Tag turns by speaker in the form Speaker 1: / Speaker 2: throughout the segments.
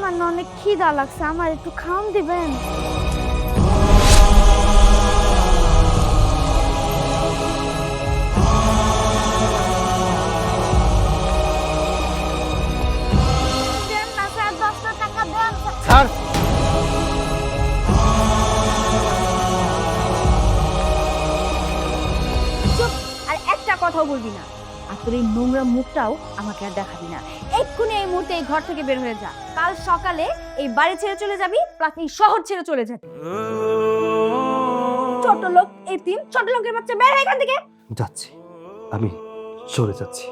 Speaker 1: আমার না অনেক খিদা লাগছে, আমার একটু খাওয়ান দিবেন? দেন না স্যার, 10টা টাকা দেন।
Speaker 2: স্যার
Speaker 1: চুপ, আর একটা কথাও বলবি না। আর তোর এই নোংরা মুখটাও আমাকে আর দেখাবি না। এক্ষুনি এই মুহূর্তে এই ঘর থেকে বের হয়ে যা। কাল সকালে এই বাড়ি ছেড়ে চলে যাবি, প্লাস এই শহর ছেড়ে চলে যাবি। ছোট লোক, এতিম, ছোট লোকের বাচ্চা, বের হয় এখান থেকে।
Speaker 2: যাচ্ছি, আমি চলে যাচ্ছি।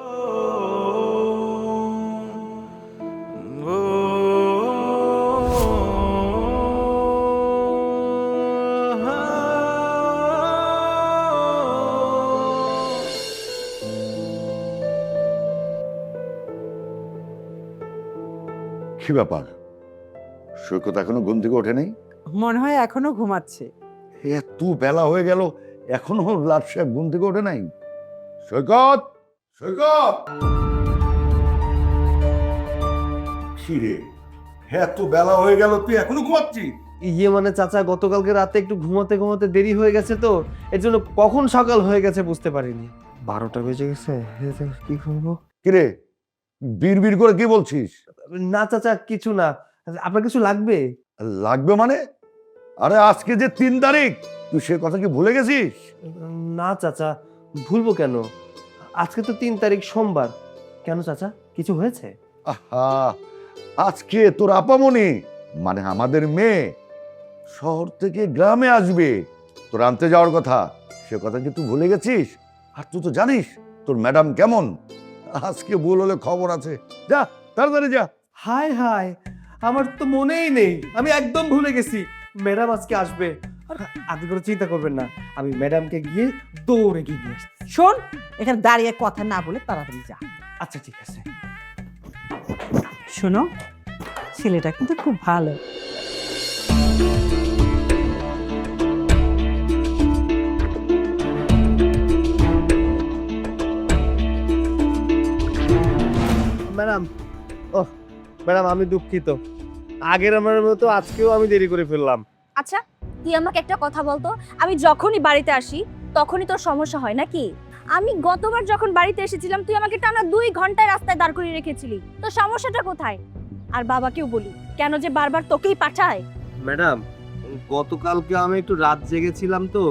Speaker 3: কি ব্যাপার, সৈকত এখনো ঘুম থেকে ওঠে নাই?
Speaker 4: মনে হয় এখনো ঘুমাচ্ছে।
Speaker 3: এত বেলা হয়ে গেল, এখনো লাট সাহেব ঘুম থেকে ওঠে নাই? সৈকত, সৈকত! কি রে, এত বেলা হয়ে গেল, তুই এখনো ঘুমাচ্ছিস?
Speaker 2: ইয়ে মানে চাচা, গতকালকে রাতে একটু ঘুমাতে ঘুমাতে দেরি হয়ে গেছে, তো এর জন্য কখন সকাল হয়ে গেছে বুঝতে পারিনি। 12টা বেজে গেছে, কি করবো?
Speaker 3: কি রে, বিড় করে কি বলছিস?
Speaker 2: না চাচা, কিছু না। আপনার কিছু লাগবে?
Speaker 3: লাগবে মানে? আরে আজকে যে 3 তারিখ, তুই সে কথা কি ভুলে গেছিস?
Speaker 2: না চাচা, ভুলবো কেন? আজকে তো 3 তারিখ, সোমবার। কেন চাচা, কিছু হয়েছে?
Speaker 3: আহা, আজকে তোর আপামনি মানে আমাদের মেয়ে শহর থেকে গ্রামে আসবে, তোর আনতে যাওয়ার কথা। সে কথা কি তুই ভুলে গেছিস? আর তুই তো জানিস তোর ম্যাডাম কেমন। আজকে ভুল হলে খবর আছে, যা তাড়াতাড়ি যা।
Speaker 2: হায় হায়, আমার তো মনেই নেই, আমি একদম ভুলে গেছি ম্যাডাম আজকে আসবে। আর আপনি কোনো চিন্তা করবেন না, আমি ম্যাডামকে গিয়ে দৌড়ে গিয়ে নিয়ে আসছি।
Speaker 4: শোন, এখানে দাঁড়িয়ে কথা না বলে তাড়াতাড়ি যা।
Speaker 2: আচ্ছা ঠিক আছে।
Speaker 4: শোনো, ছেলেটা কিন্তু খুব ভালো।
Speaker 2: ম্যাডাম, ও ম্যাডাম, আমি দুঃখিত। আগের আমার মতো আজকেও আমি দেরি করে ফেললাম।
Speaker 1: আচ্ছা, তুই আমাকে একটা কথা বলতো, আমি যখনই বাড়িতে আসি তখনই তোর সমস্যা হয় নাকি? আমি গতবার যখন বাড়িতে এসেছিলাম তুই আমাকে টানা 2 ঘন্টায় রাস্তায় দাঁড় করিয়ে রেখেছিলি। তো সমস্যাটা কোথায়? আর বাবাকেও বলি, কেন যে বারবার তোকেই পাঠায়?
Speaker 2: ম্যাডাম, গতকালকে আমি একটু রাত জেগেছিলাম, তো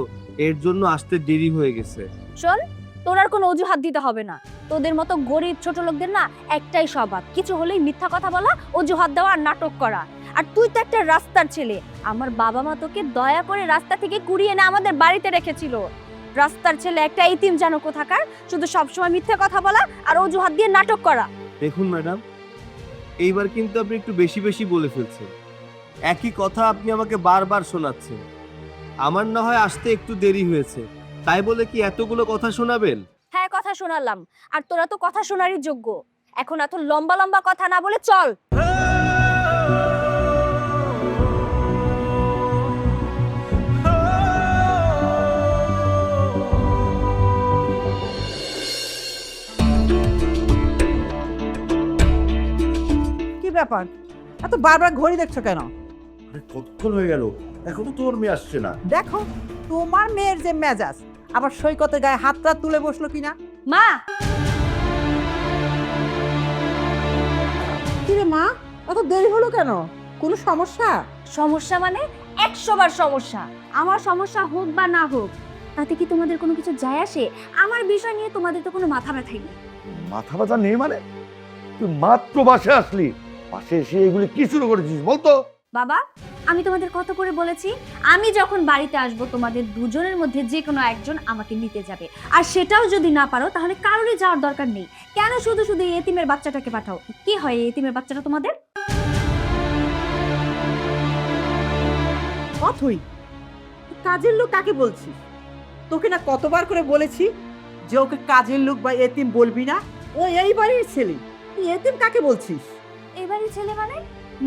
Speaker 2: এর জন্য আসতে দেরি হয়ে গেছে।
Speaker 1: শোন, তোর আর কোনো অজুহাত দিতে হবে না। তোদের মতো গরিব ছোট লোকদের না একটাই স্বভাব, কিছু হলেই মিথ্যা কথা বলা, অজুহাত দেওয়া আর নাটক করা। আর তুই তো একটা রাস্তার ছেলে। আমার বাবা মা তোকে দয়া করে রাস্তা থেকে কুড়িয়ে এনে আমাদের বাড়িতে রেখেছিল। রাস্তার ছেলে একটা এতিম জানো কোথাকার, শুধু সবসময় মিথ্যা কথা বলা আর অজুহাত দিয়ে নাটক করা।
Speaker 2: দেখুন ম্যাডাম, এইবার কিন্তু আপনি একটু বেশি বেশি বলে ফেলছেন। একই কথা আপনি আমাকে বারবার শোনাচ্ছেন। আমার না হয় আসতে একটু দেরি হয়েছে, তাই বলে কি এতগুলো কথা শোনাবেন?
Speaker 1: হ্যাঁ, কথা শোনালাম, আর তোরা তো কথা শোনারই যোগ্য। এখন এত লম্বা লম্বা কথা না বলে চল।
Speaker 4: কি ব্যাপার, এত বারবার ঘড়ি দেখছো কেন?
Speaker 3: আরে কতক্ষণ হয়ে গেল, এখনো তোর মেয়ে আসছে না।
Speaker 4: দেখো, তোমার মেয়ের যে মেজাজ, আবার সৈকতের গায়ে হাতটা তুলে বসলো কিনা।
Speaker 1: মা,
Speaker 4: কিরে মা, এত দেরি হলো কেন? কোনো সমস্যা?
Speaker 1: সমস্যা মানে 100 বার সমস্যা। আমার সমস্যা হোক বা না হোক, তাতে কি তোমাদের কোনো কিছু যায় আসে? আমার বিষয় নিয়ে তোমাদের তো কোনো মাথা ব্যথাই নেই।
Speaker 3: মাথা ব্যথা নেই মানে? তুই মাত্র বাসে আসলি, বাসে এসে এগুলি কি শুরু করেছিস বলতো?
Speaker 1: বাবা, আমি তোমাদের কত করে বলেছি, আমি যখন বাড়িতে আসব তোমাদের দুজনের মধ্যে যে কোনো একজন আমাকে নিতে যাবে। আর সেটাও যদি না পারো তাহলে কারোরই যাওয়ার দরকার নেই। কেন শুধু শুধু এই এতিমের বাচ্চাটাকে পাঠাও? কি হয় এই এতিমের বাচ্চাটা তোমাদের?
Speaker 4: অথই, কাজের লোক কাকে বলছিস? তোকে না কতবার করে বলেছি যে ওকে কাজের লোক বা এতিম বলবি না। ও এই বাড়ির ছেলে, তুই এতিম কাকে বলছিস?
Speaker 1: এবারই ছেলে মানে?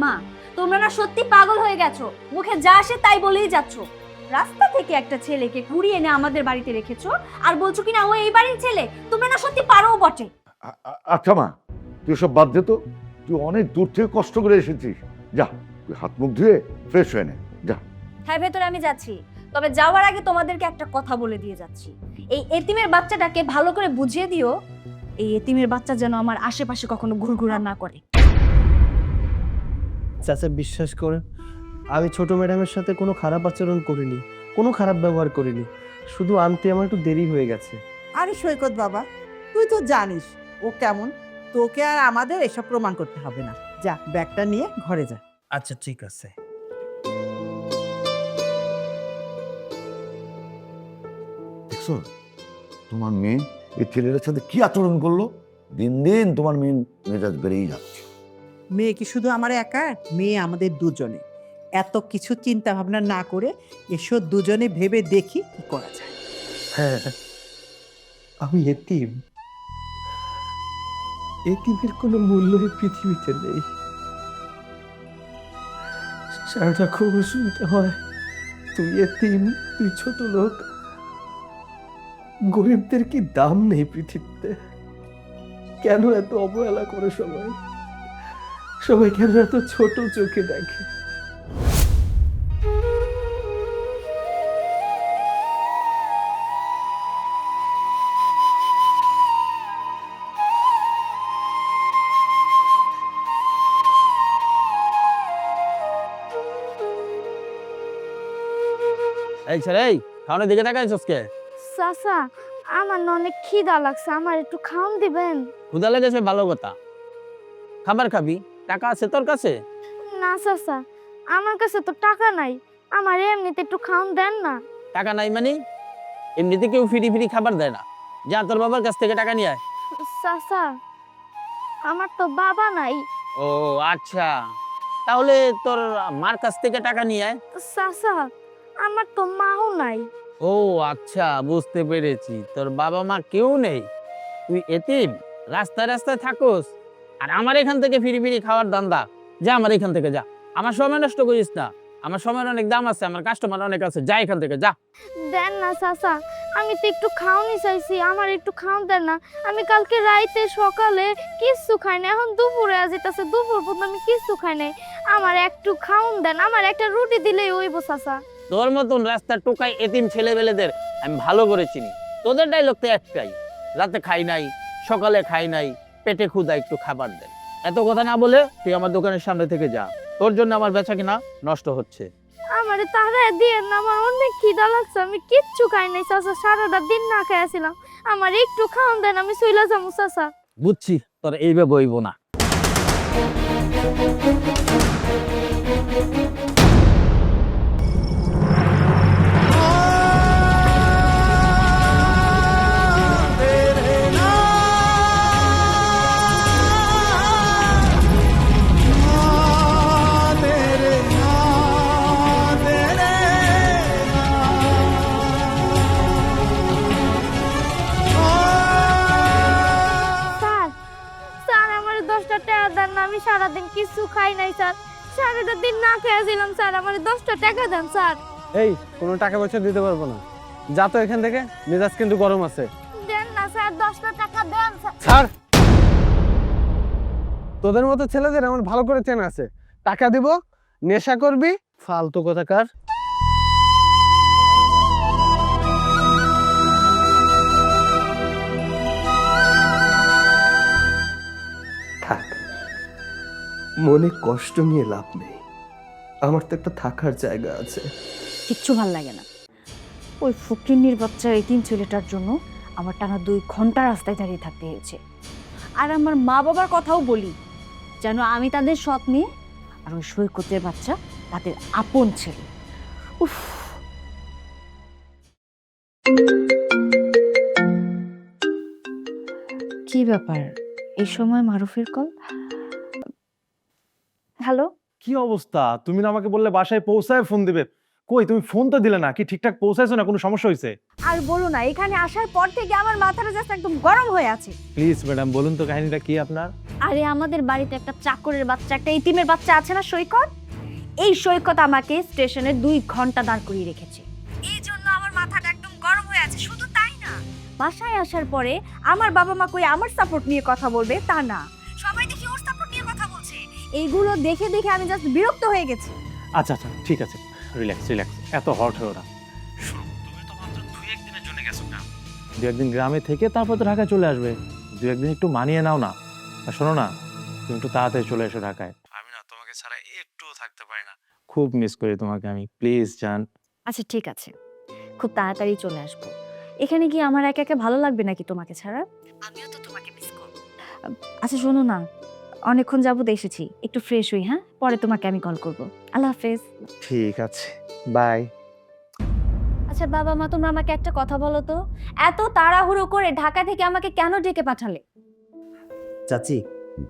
Speaker 1: মা, তোমরা না সত্যি পাগল হয়ে গেছো। মুখে যা আসে তাই বলেই যাচ্ছ। রাস্তা থেকে একটা ছেলেকে কুড়িয়ে এনে আমাদের বাড়িতে রেখেছো, আর বলছো কিনা ও এই বাড়ির ছেলে। তোমরা না সত্যি পারো বটে।
Speaker 3: আচ্ছা মা, তুই সব বাদ দে তো। তুই অনেক দূর থেকে কষ্ট করে এসেছিস, যা তুই হাত মুখ ধুয়ে ফ্রেশ হয়ে নে, যা।
Speaker 1: হ্যাঁ ভেতরে আমি যাচ্ছি, তবে যাওয়ার আগে তোমাদেরকে একটা কথা বলে দিয়ে যাচ্ছি। এই এতিমের বাচ্চাটাকে ভালো করে বুঝিয়ে দিও, এই এতিমের বাচ্চা যেন আমার আশেপাশে কখনো ঘুরঘুরা না করে।
Speaker 2: চাচা বিশ্বাস করেন, আমি ছোট ম্যাডামের সাথে কোনো খারাপ আচরণ করিনি, কোনো খারাপ ব্যবহার করিনি, শুধু আনতে আমার একটু দেরি হয়ে গেছে।
Speaker 4: আরে সৈকত বাবা, তুই তো জানিস ও কেমন, তোকে আর আমাদের এসব প্রমাণ করতে হবে না। যা ব্যাগটা নিয়ে ঘরে যা।
Speaker 2: আচ্ছা ঠিক আছে।
Speaker 3: দেখছো তোমার মেয়ে এই ছেলেটার সাথে কি আচরণ করলো? দিন দিন তোমার মেয়ে মেজাজ বেড়েই যাচ্ছে।
Speaker 4: মেয়ে কি শুধু আমার একা? মেয়ে আমাদের দুজনে। এত কিছু চিন্তা ভাবনা না করে এসো দুজনে ভেবে দেখি কি করা যায়।
Speaker 2: হ্যাঁ, আমি এতিম, এতিমের কোনো মূল্য এই পৃথিবীতে নেই। সারাটা খবর শুনতে হয়, তুই এতিম, তুই ছোট লোক। গরিবদের কি দাম নেই পৃথিবীতে? কেন এত অবহেলা করে সবাই? সবাই কেন এত ছোট চোখে দেখে?
Speaker 5: এই ছেলে, এই খাওয়ানোর দিকে তাকাইছস কে?
Speaker 6: চাচা, আমার না অনেক খিদা লাগছে, আমার একটু খাওন দিবেন?
Speaker 5: ক্ষুধা লেগেছে ভালো কথা, খাবার খাবি, টাকা আছে তোর কাছে?
Speaker 6: না চাচা, আমার কাছে তো টাকা নাই, আমার এমনিতে একটু খাওন দেন না।
Speaker 5: টাকা নাই মানে? এমনিতে কেউ ফ্রি ফ্রি খাবার দেয় না। যা তোর বাবার কাছ থেকে টাকা নিয়ে আয়।
Speaker 6: চাচা, আমার তো বাবা নাই।
Speaker 5: ও আচ্ছা, তাহলে তোর মার কাছ থেকে টাকা নিয়ে আয়।
Speaker 6: চাচা, আমার তো মাও নাই।
Speaker 5: ও আচ্ছা, বুঝতে পেরেছি, তোর বাবা মা কেউ নেই, তুই এতিম, রাস্তায় রাস্তায় থাকোস, আর আমার এখান থেকে ফিরি ফিরি খাওয়ার দান্দা। যা আমার এখান থেকে যা, আমার সময় নষ্ট করিস না, আমার সময়ের অনেক দাম আছে, আমার কাস্টমার অনেক আছে, যা এখান থেকে যা।
Speaker 6: দেন না চাচা, আমি তো একটু খাওনি চাইছি, আমার একটু খাওন দেন না। আমি কালকে রাইতে সকালে কিচ্ছু খাই না, এখন দুপুরে যেতেছে, দুপুর পর্যন্ত আমি কিচ্ছু খাই নাই। আমার একটু খাওন দেন, আমার একটা রুটি দিলেই হইব চাচা।
Speaker 5: তোর মতন রাস্তার টোকাই এতিম ছেলেবেলেদের আমি ভালো করে চিনি। তোদের ডায়লগ তো একটাই, রাতে খাই নাই, সকালে খাই নাই, পেটে ক্ষুধা, একটু খাবার দেন। এত কথা না বলে তুই আমার দোকানের সামনে থেকে যা, তোর জন্য আমার বেচা কিনা নষ্ট হচ্ছে।
Speaker 6: আমারে তাড়ায় দিয়েন না, আমার অনেক খিদা লাগছে, আমি কিচ্ছু খাই নাই চাচা, সারাটা দিন না খেয়েছিলাম, আমার একটু খাওন দেন, আমি চইলা যাবো চাচা।
Speaker 5: বুঝছি, তোর এইভাবে বইব না।
Speaker 6: স্যার, স্যার আমার 10টা টাকা দেন না, আমি সারাদিন কিছু খাই নাই স্যার, সারাটা দিন না খেয়েছিলাম স্যার, আমার 10টা টাকা দেন স্যার।
Speaker 7: এই কোনো টাকা পয়সা দিতে পারবো না, যা তো এখান থেকে, মেজাজ কিন্তু গরম আছে।
Speaker 6: দেন না স্যার, 10টা টাকা দেন স্যার।
Speaker 7: ছাড়, তোদের মতো ছেলেদের আমার ভালো করে চেনা আছে, টাকা দিব, নেশা করবি, ফালতু কোথাকার।
Speaker 2: থাক, মনে কষ্ট নিয়ে লাভ নেই, আমার তো একটা থাকার জায়গা আছে।
Speaker 1: কিচ্ছু ভাল লাগে না, ওই ফকিন্নির বাচ্চা এই তিন ছেলেটার জন্য আমার টানা 2 ঘন্টা রাস্তায় দাঁড়িয়ে থাকতে হয়েছে। আর আমার মা বাবার কথাও বলি, যেন আমি তাদের সৎ মেয়ে, আর ওই সৈকতের বাচ্চা তাদের আপন ছেলে। উফ, কি ব্যাপার, এই সময় মারুফের কল? হ্যালো,
Speaker 7: কি অবস্থা? তুমি না আমাকে বললে বাসায় পৌঁছায় ফোন দিবে, কই তুমি ফোন তো দিলে না, কি ঠিকঠাক পৌঁছাইছো না, কোনো সমস্যা হয়েছে?
Speaker 1: আর বলো না, এখানে আসার পর থেকে আমার মাথাটা জাস্ট একদম গরম হয়ে আছে।
Speaker 7: প্লিজ ম্যাডাম বলুন তো কাহিনীটা কি আপনার?
Speaker 1: আরে আমাদের বাড়িতে একটা চাকরের বাচ্চা, একটা ইতিমের বাচ্চা আছে না, সৈকত। এই সৈকত আমাকে স্টেশনে 2 ঘন্টা দাঁড় করিয়ে রেখেছে, এই জন্য আমার মাথাটা একদম গরম হয়ে আছে। শুধু তাই না, বাসায় আসার পরে আমার বাবা মা কই আমার সাপোর্ট নিয়ে কথা বলবে তা না, সবাই দেখি ওর সাপোর্ট নিয়ে কথা বলছে। এইগুলো দেখে দেখে আমি জাস্ট বিরক্ত হয়ে গেছি।
Speaker 7: আচ্ছা আচ্ছা ঠিক আছে, রিল্যাক্স রিল্যাক্স, এত হট হয়েও না। শোনো, তুমি তো মাত্র 2-1 দিনের জন্য গেছো না, 2-1 দিন গ্রামে থেকে তারপর তো ঢাকায় চলে আসবে। 2-1 দিন একটু মানিয়ে নাও না। আর শোনো না, তুমি একটু তাড়াতাড়ি চলে এসো ঢাকায়। আমি না তোমাকে ছাড়া একটুও থাকতে পারি না, খুব মিস করি তোমাকে আমি, প্লিজ জান।
Speaker 1: আচ্ছা ঠিক আছে, খুব তাড়াতাড়ি চলে আসবো। এখানে গিয়ে আমার একা একা ভালো লাগবে নাকি তোমাকে ছাড়া? আমিও তো তোমাকে মিস করব। আচ্ছা শোনো না, অনেকক্ষণ যাবত এসেছি, একটু ফ্রেশ হই, হ্যাঁ? পরে তোমাকে আমি কল করব। আল্লাহ হাফেজ।
Speaker 2: ঠিক আছে, বাই।
Speaker 1: আচ্ছা বাবা মা, তোমরা আমাকে একটা কথা বলো তো, এত তাড়াহুড়ো করে ঢাকা থেকে আমাকে কেন ডেকে পাঠালে?
Speaker 2: চাচি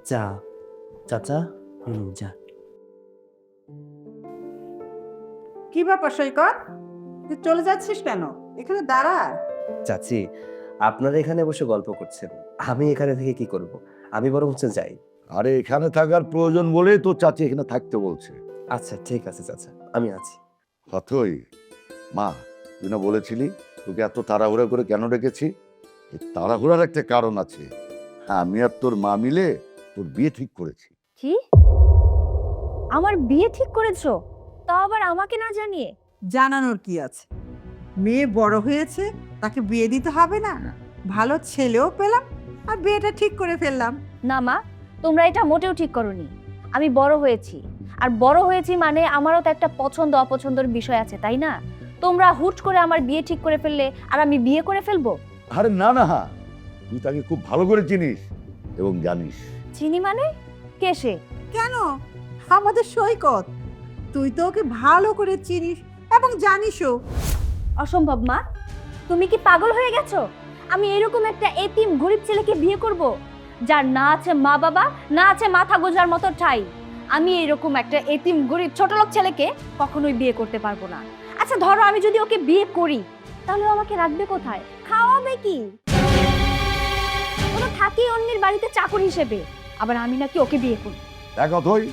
Speaker 2: চা, চাচা যা।
Speaker 4: কি ব্যাপার সৈকত, তুই চলে যাচ্ছিস কেন? এখানে দাঁড়া।
Speaker 2: চাচি, আপনারা এখানে বসে গল্প করছেন, আমি এখানে থেকে কি করব? আমি বরং হচ্ছে যাই।
Speaker 3: আরে এখানে থাকার প্রয়োজন বলেই তো চাচি এখানে থাকতে বলছে।
Speaker 2: আচ্ছা ঠিক আছে চাচা, আমি আছি।
Speaker 3: অথই, মা তুই না বলেছিলি তোকে এত তাড়াহুড়া করে কেন ডেকেছি? এই তাড়াহুড়ার একটা কারণ আছে। আমি আর তোর মা মিলে তোর বিয়ে ঠিক করেছি।
Speaker 1: কি? আমার বিয়ে ঠিক করেছো? তাও আবার আমাকে না জানিয়ে?
Speaker 4: জানানোর কি আছে, মেয়ে বড় হয়েছে, তাকে বিয়ে দিতে হবে না? ভালো ছেলেও পেলাম আর বিয়েটা ঠিক করে ফেললাম।
Speaker 1: না মা, তোমরা এটা মোটেও ঠিক করোনি। আমি বড় হয়েছি, আর বড় হয়েছি মানে আমারও তো একটা পছন্দ অপছন্দের বিষয় আছে, তাই না? তোমরা হুট করে আমার বিয়ে ঠিক করে ফেললে আর আমি বিয়ে করে ফেলবো?
Speaker 3: আরে না না, তুই তাকে খুব ভালো করে চিনিস এবং জানিস।
Speaker 1: চিনি মানে? কে সে?
Speaker 4: কেন? আমাদের সৈকত। তুই তো ওকে ভালো করে চিনিস এবং জানিসও।
Speaker 1: অসম্ভব মা, তুমি কি পাগল হয়ে গেছো? আমি এরকম একটা এতিম গরিব ছেলেকে বিয়ে করব, যার না আছে মা বাবা, না আছে মাথা গোজার মতো ঠাই? আমি এরকম একটা এতিম গরিব ছোটলোক ছেলেকে কখনোই বিয়ে করতে পারবো না। আচ্ছা ধরো আমি যদি ওকে বিয়ে করি, তাহলে ও আমাকে রাখবে কোথায়? খাওয়াবে কি? ওরা থাকি অন্যের বাড়িতে চাকর হিসেবে, আবার আমি নাকি ওকে বিয়ে করি?
Speaker 3: দেখ অথই,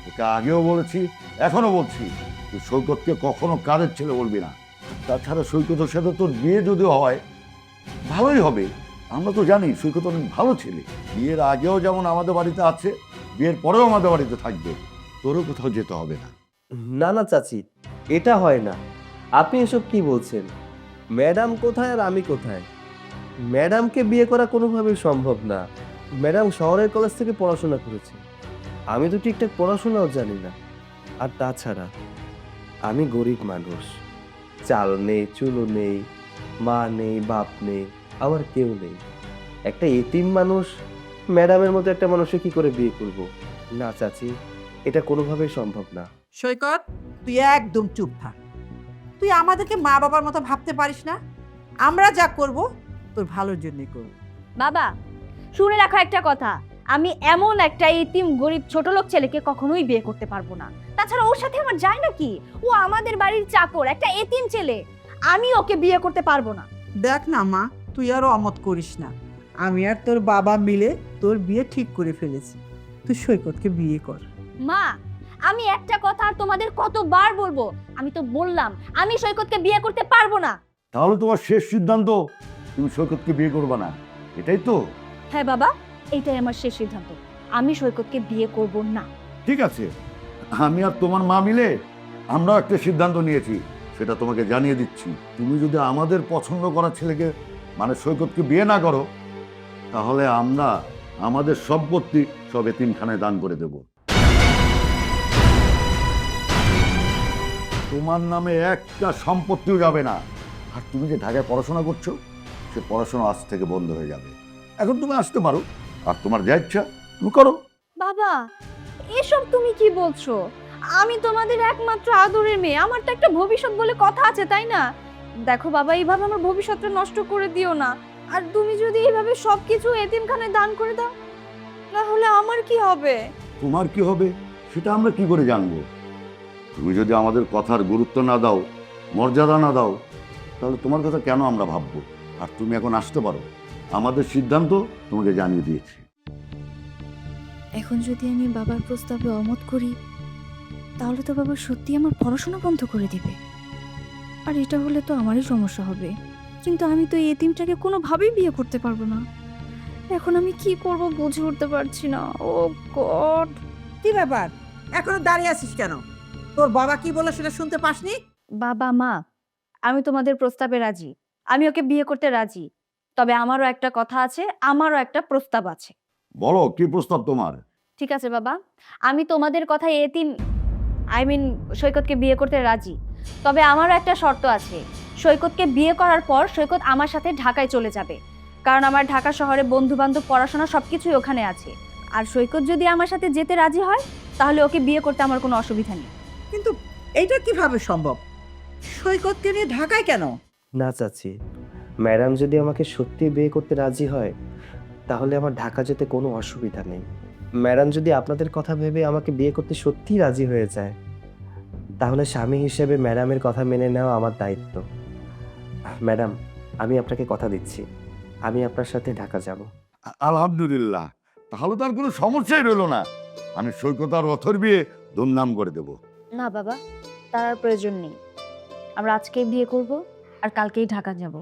Speaker 3: তোকে আগেও বলেছি, এখনো বলছি, তুই সৈকতকে কখনো কাজের ছেলে বলবি না। তাছাড়া সৈকতের সাথে তোর বিয়ে যদি হয় ভালোই হবে। আমরা তো জানি সৈকত অনেক ভালো ছেলে, বিয়ের আগেও যেমন আমাদের বাড়িতে আছে, বিয়ের পরেও আমাদের বাড়িতে থাকবে, তোরও কোথাও যেতে হবে না।
Speaker 2: না না চাচি, এটা হয় না। আপনি এসব কি বলছেন? ম্যাডাম কোথায় আর আমি কোথায়? ম্যাডামকে বিয়ে করা কোনোভাবেই সম্ভব না। ম্যাডাম শহরের কলেজ থেকে পড়াশোনা করেছে, আমি তো ঠিকঠাক পড়াশোনাও জানি না। আর তাছাড়া আমি গরিব মানুষ, চাল নেই, চুলো নেই, মা নেই, বাপ নেই, আমার কেউ নেই। একটা এতিম মানুষ ম্যাডামের মতো একটা মানুষকে কি করে বিয়ে করব? না চাচি, এটা কোনোভাবেই সম্ভব না।
Speaker 4: সৈকত, তুই একদম চুপ থাক। তুই আমাদেরকে মা বাবার মতো ভাবতে পারিস না? আমরা যা করব তোর ভালোর জন্যই করব।
Speaker 1: বাবা শুনে রাখো একটা কথা, আমি এমন একটা এতিম গরিব ছোটলোক ছেলেকে কখনোই বিয়ে করতে পারবো না। তাছাড়া ওর সাথে আমার যায় নাকি? ও আমাদের বাড়ির চাকর, একটা এতিম ছেলে, আমি ওকে বিয়ে করতে পারবো না।
Speaker 4: দেখ না মা, তুই আরো অমত করিস না। আমি আর তোর বাবা মিলে তোর বিয়ে ঠিক করে ফেলেছি, তুই সৈকতকে বিয়ে কর।
Speaker 1: মা আমি একটা কথা আর তোমাদের কতবার বলবো? আমি তো বললাম আমি সৈকতকে বিয়ে করতে পারবো না।
Speaker 3: তাহলে তোমার শেষ সিদ্ধান্ত, তুমি সৈকতকে বিয়ে করবে না, এটাই তো?
Speaker 1: হ্যাঁ বাবা, এইটাই আমার শেষ সিদ্ধান্ত, আমি সৈকতকে বিয়ে করব না।
Speaker 3: ঠিক আছে, আমি আর তোমার মা মিলে আমরাও একটা সিদ্ধান্ত নিয়েছি, সেটা তোমাকে জানিয়ে দিচ্ছি। তুমি যদি আমাদের পছন্দ করা ছেলেকে মানে সৈকতকে বিয়ে না করো, তাহলে আমরা আমাদের সম্পত্তি সব এতিমখানায় দান করে দেব। তোমার নামে একটা সম্পত্তিও যাবে না। আর তুমি যে ঢাকায় পড়াশোনা করছো, সে পড়াশোনা আজ থেকে বন্ধ হয়ে যাবে। এখন তুমি আসতে পারো, আর তোমার যা ইচ্ছা তুমি করো।
Speaker 1: বাবা এসব তুমি কি বলছো? আমি তোমাদের একমাত্র আদরের মেয়ে, আমার তো একটা ভবিষ্যৎ বলে কথা আছে, তাই না? দেখো বাবা, এইভাবে আমার ভবিষ্যৎটা নষ্ট করে দিও না। আর তুমি যদি এইভাবে সবকিছু এতিমখানায় দান করে দাও, তাহলে আমার কি হবে?
Speaker 3: তোমার কি হবে সেটা আমরা কি করে জানবো? তুমি যদি আমাদের কথার গুরুত্ব না দাও, মর্যাদা না দাও, তাহলে তোমার কথা কেন আমরা ভাববো? আর তুমি এখন আসতে পারো, আমাদের সিদ্ধান্ত তোমাকে জানিয়ে দিয়েছি।
Speaker 1: এখন যদি আমি বাবার প্রস্তাবে অমত করি, তাহলে তো বাবা সত্যি আমার পড়াশোনা বন্ধ করে দিবে, আর এটা হলে তো আমারই সমস্যা হবে। কিন্তু আমি তো এই এতিমটাকে কোনোভাবেই বিয়ে করতে পারবো না। এখন আমি কি করব বুঝে উঠতে পারছি না। ও গড।
Speaker 4: কি ব্যাপার এখনো দাঁড়িয়ে আছিস কেন? তোর বাবা কি বলে সেটা শুনতে পাসনি?
Speaker 1: বাবা মা, আমি তোমাদের প্রস্তাবে রাজি। আমি ওকে বিয়ে করতে রাজি। তবে আমারও একটা কথা আছে, আমারও একটা প্রস্তাব আছে।
Speaker 3: বলো কি প্রস্তাব তোমার?
Speaker 1: ঠিক আছে বাবা, আমি তোমাদের কথায় সৈকতকে বিয়ে করতে রাজি। তবে আমারও একটা শর্ত আছে। সৈকতকে বিয়ে করার পর সৈকত আমার সাথে ঢাকায় চলে যাবে, কারণ আমার ঢাকা শহরে বন্ধু বান্ধব, পড়াশোনা সবকিছুই ওখানে আছে। আর সৈকত যদি আমার সাথে যেতে রাজি হয়, তাহলে ওকে বিয়ে করতে আমার কোনো অসুবিধা নেই।
Speaker 4: কিন্তু এইটা কিভাবে সম্ভব? সৈকতকে নিয়ে ঢাকায় কেন?
Speaker 8: না চাচি, ম্যাডাম যদি আমাকে সত্যি বিয়ে করতে রাজি হয় তাহলে আমার ঢাকা যেতে কোনো অসুবিধা নেই। ম্যাডাম যদি আপনাদের কথা ভেবে আমাকে বিয়ে করতে সত্যিই রাজি হয়ে যায় তাহলে স্বামী হিসেবে ম্যাডামের কথা মেনে নেওয়া আমার দায়িত্ব। ম্যাডাম, আমি আপনাকে কথা দিচ্ছি, আমি আপনার সাথে ঢাকা যাব।
Speaker 3: আলহামদুলিল্লাহ, তাহলে তো আর কোনো সমস্যাই রইল না। আমি সৈকত আর অথর বিয়ে ধুমধাম করে দেবো।
Speaker 1: না বাবা, তার আর প্রয়োজন নেই। আমরা আজকেই বিয়ে করব আর কালকেই ঢাকা যাব,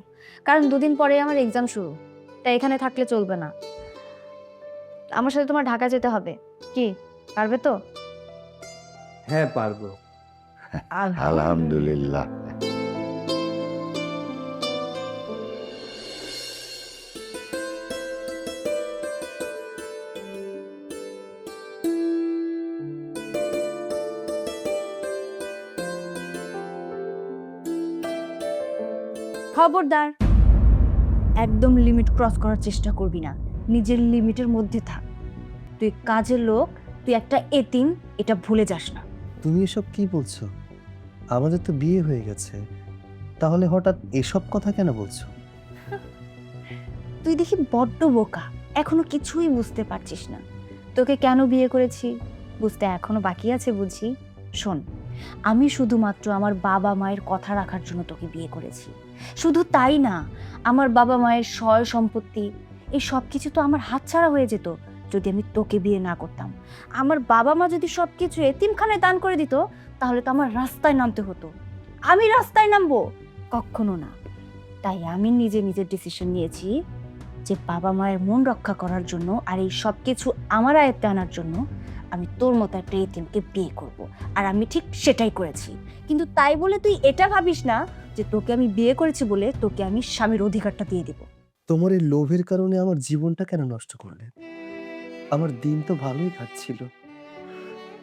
Speaker 1: কারণ দুদিন পরে আমার এক্সাম শুরু। তাই এখানে থাকলে চলবে না। আমার সাথে তোমার ঢাকা যেতে হবে। কি পারবে তো?
Speaker 8: হ্যাঁ পারবো।
Speaker 3: আলহামদুলিল্লাহ।
Speaker 1: খবরদার, একদম লিমিট ক্রস করার চেষ্টা করবি না। নিজের লিমিটের মধ্যে থাক। তুই কাজের লোক, তুই একটা এতিম, এটা ভুলে যাস না।
Speaker 9: তুমি এসব কি বলছো? আমাদের তো বিয়ে হয়ে গেছে, তাহলে হঠাৎ এসব কথা কেন বলছো?
Speaker 1: তুই দেখি বড্ড বোকা, এখনো কিছুই বুঝতে পারছিস না। তোকে কেন বিয়ে করেছি বুঝতে এখনো বাকি আছে বুঝি। শোন, আমি শুধুমাত্র আমার বাবা মায়ের কথা রাখার জন্য তোকে বিয়ে করেছি। শুধু তাই না, আমার বাবা মায়ের সয় সম্পত্তি এই সব কিছু তো আমার হাতছাড়া হয়ে যেত যদি আমি তোকে বিয়ে না করতাম। আমার বাবা মা যদি সবকিছু এতিমখানায় দান করে দিত, তাহলে তো আমার রাস্তায় নামতে হতো। আমি রাস্তায় নামবো? কখনো না। তাই আমি নিজের ডিসিশন নিয়েছি যে বাবা মায়ের মন রক্ষা করার জন্য আর এই সব কিছু আমার আয়ত্তে আনার জন্য আমি তোর মতো একটা এতিমকে বিয়ে করব। আর আমি ঠিক সেটাই করেছি। কিন্তু তাই বলে তুই এটা ভাবিস না যে তোকে আমি বিয়ে করেছি বলে তোকে আমি স্বামীর অধিকারটা দিয়ে দেব।
Speaker 9: তোমার এই লোভের কারণে আমার জীবনটা কেন নষ্ট করলে? আমার দিন তো ভালোই কাটছিল।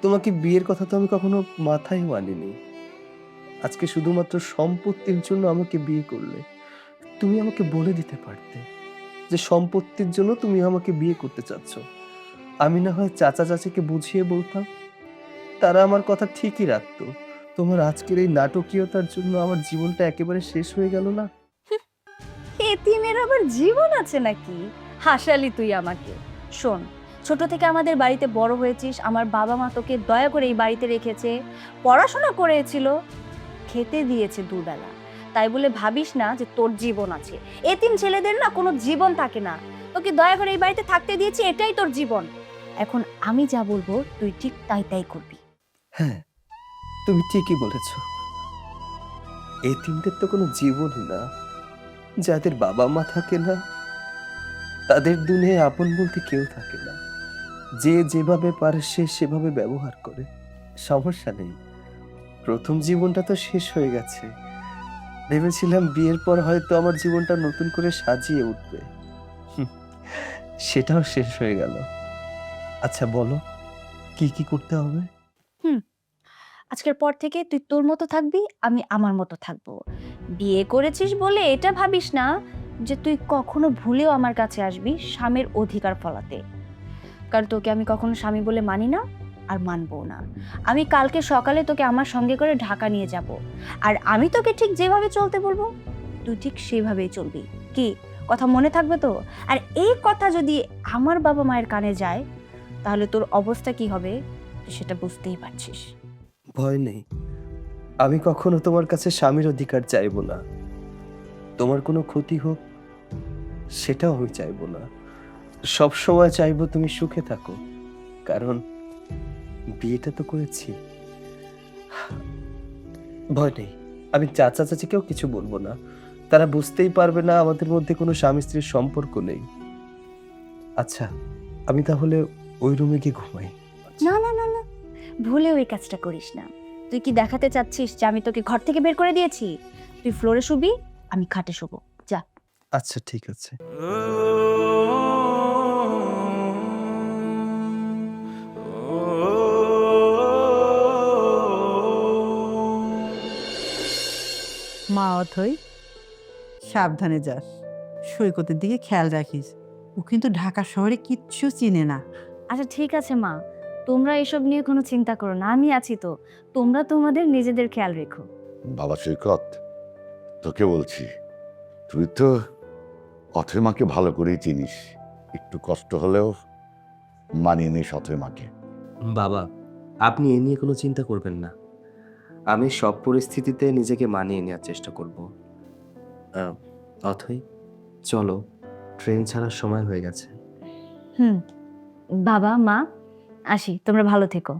Speaker 9: তোমাকে বিয়ের কথা তো আমি কখনো মাথায় আনিনি। আজকে শুধুমাত্র সম্পত্তির জন্য আমাকে বিয়ে করলে। তুমি আমাকে বলে দিতে পারতে যে সম্পত্তির জন্য তুমি আমাকে বিয়ে করতে চাচ্ছ। আমি না হয় চাচা চাচিকে বুঝিয়ে বলতাম, তারা আমার কথা ঠিকই রাখতো। তোমার আজকের এই নাটকীয়তার জন্য আমার জীবনটা একেবারে শেষ হয়ে গেল না?
Speaker 1: এতিমের আবার জীবন আছে নাকি? হাসালি তুই আমাকে। শোন, ছোট থেকে আমাদের বাড়িতে বড় হয়েছিস। আমার বাবা মা তোকে দয়া করে এই বাড়িতে রেখেছে, পড়াশোনা করেছিল, খেতে দিয়েছে দুবেলা। তাই বলে ভাবিস না যে তোর জীবন আছে। এতিম ছেলেদের না কোনো জীবন থাকে না। তোকে দয়া করে এই বাড়িতে থাকতে দিয়েছি, এটাই তোর জীবন। এখন আমি যা বলবো তুই ঠিক তাই করবি।
Speaker 9: হ্যাঁ, তুমি ঠিকই বলেছ। এতিমদের তো কোনো জীবনই না। যাদের বাবা মা থাকে না, তাদের দুনিয়ায় আপন বলতে কেউ থাকে না। যে যেভাবে পারে সে সেভাবে ব্যবহার করে। সমস্যা নেই, প্রথম জীবনটা তো শেষ হয়ে গেছে। ভেবেছিলাম বিয়ের পর হয়তো আমার জীবনটা নতুন করে সাজিয়ে উঠবে। সেটাও শেষ হয়ে গেল। আচ্ছা বলো, কি কি করতে হবে?
Speaker 1: আজকের পর থেকে তুই তোর মতো থাকবি, আমি আমার মতো থাকবো। বিয়ে করেছিস বলে এটা ভাবিস না যে তুই কখনো ভুলেও আমার কাছে আসবি স্বামীর অধিকার ফলাতে। কারণ তোকে আমি কখনো স্বামী বলে মানি না, আর মানবো না। আমি কালকে সকালে তোকে আমার সঙ্গে করে ঢাকা নিয়ে যাব, আর আমি তোকে ঠিক যেভাবে চলতে বলবো তুই ঠিক সেভাবেই চলবি। কি কথা মনে থাকবে তো? আর এই কথা যদি আমার বাবা মায়ের কানে যায়, তাহলে তোর অবস্থা কি হবে সেটা বুঝতেই পারছিস।
Speaker 9: ভয় নেই, আমি কখনো তোমার কাছে স্বামীর অধিকার চাইবো না। তোমার কোনো ক্ষতি হোক সেটাও আমি চাইবো না। সব সময় চাইবো তুমি সুখে থাকো, কারণ বিয়েটা তো করেছি। ভয় নেই, আমি চাচা চাচিকেও কিছু বলবো না। তারা বুঝতেই পারবে না আমাদের মধ্যে কোনো স্বামী স্ত্রীর সম্পর্ক নেই। আচ্ছা, আমি তাহলে ওই রুমে গিয়ে ঘুমাই।
Speaker 1: না না না ভুলেও এই কাজটা করিস না। তুই কি দেখাতে চাচ্ছিস যে আমি তোকে ঘর থেকে বের করে দিয়েছি? তুই ফ্লোরে শুবি, আমি খাটে শুবো। যা।
Speaker 9: আচ্ছা ঠিক আছে।
Speaker 4: মা অথই, সাবধানে যাস, সৈকতের দিকে খেয়াল রাখিস। ও কিন্তু ঢাকা শহরে কিচ্ছু চিনে না।
Speaker 1: আচ্ছা ঠিক আছে মা, তোমরা এসব নিয়ে কোনো চিন্তা করো না, আমি আছি তো। তোমরা তোমাদের নিজেদের খেয়াল রেখো।
Speaker 3: বাবা সৈকত, তোকে বলছি, তুই তো অথৈ মাকে ভালো করেই চিনিস। একটু কষ্ট হলেও মানিয়ে নিস অথৈ মাকে।
Speaker 8: বাবা, আপনি এ নিয়ে কোনো চিন্তা করবেন না। আমি সব পরিস্থিতিতে নিজেকে মানিয়ে নেওয়ার চেষ্টা করব। অথই, চলো, ট্রেন ছাড়ার সময় হয়ে গেছে।
Speaker 1: বাবা মা, আসি, তোমরা ভালো থেকো।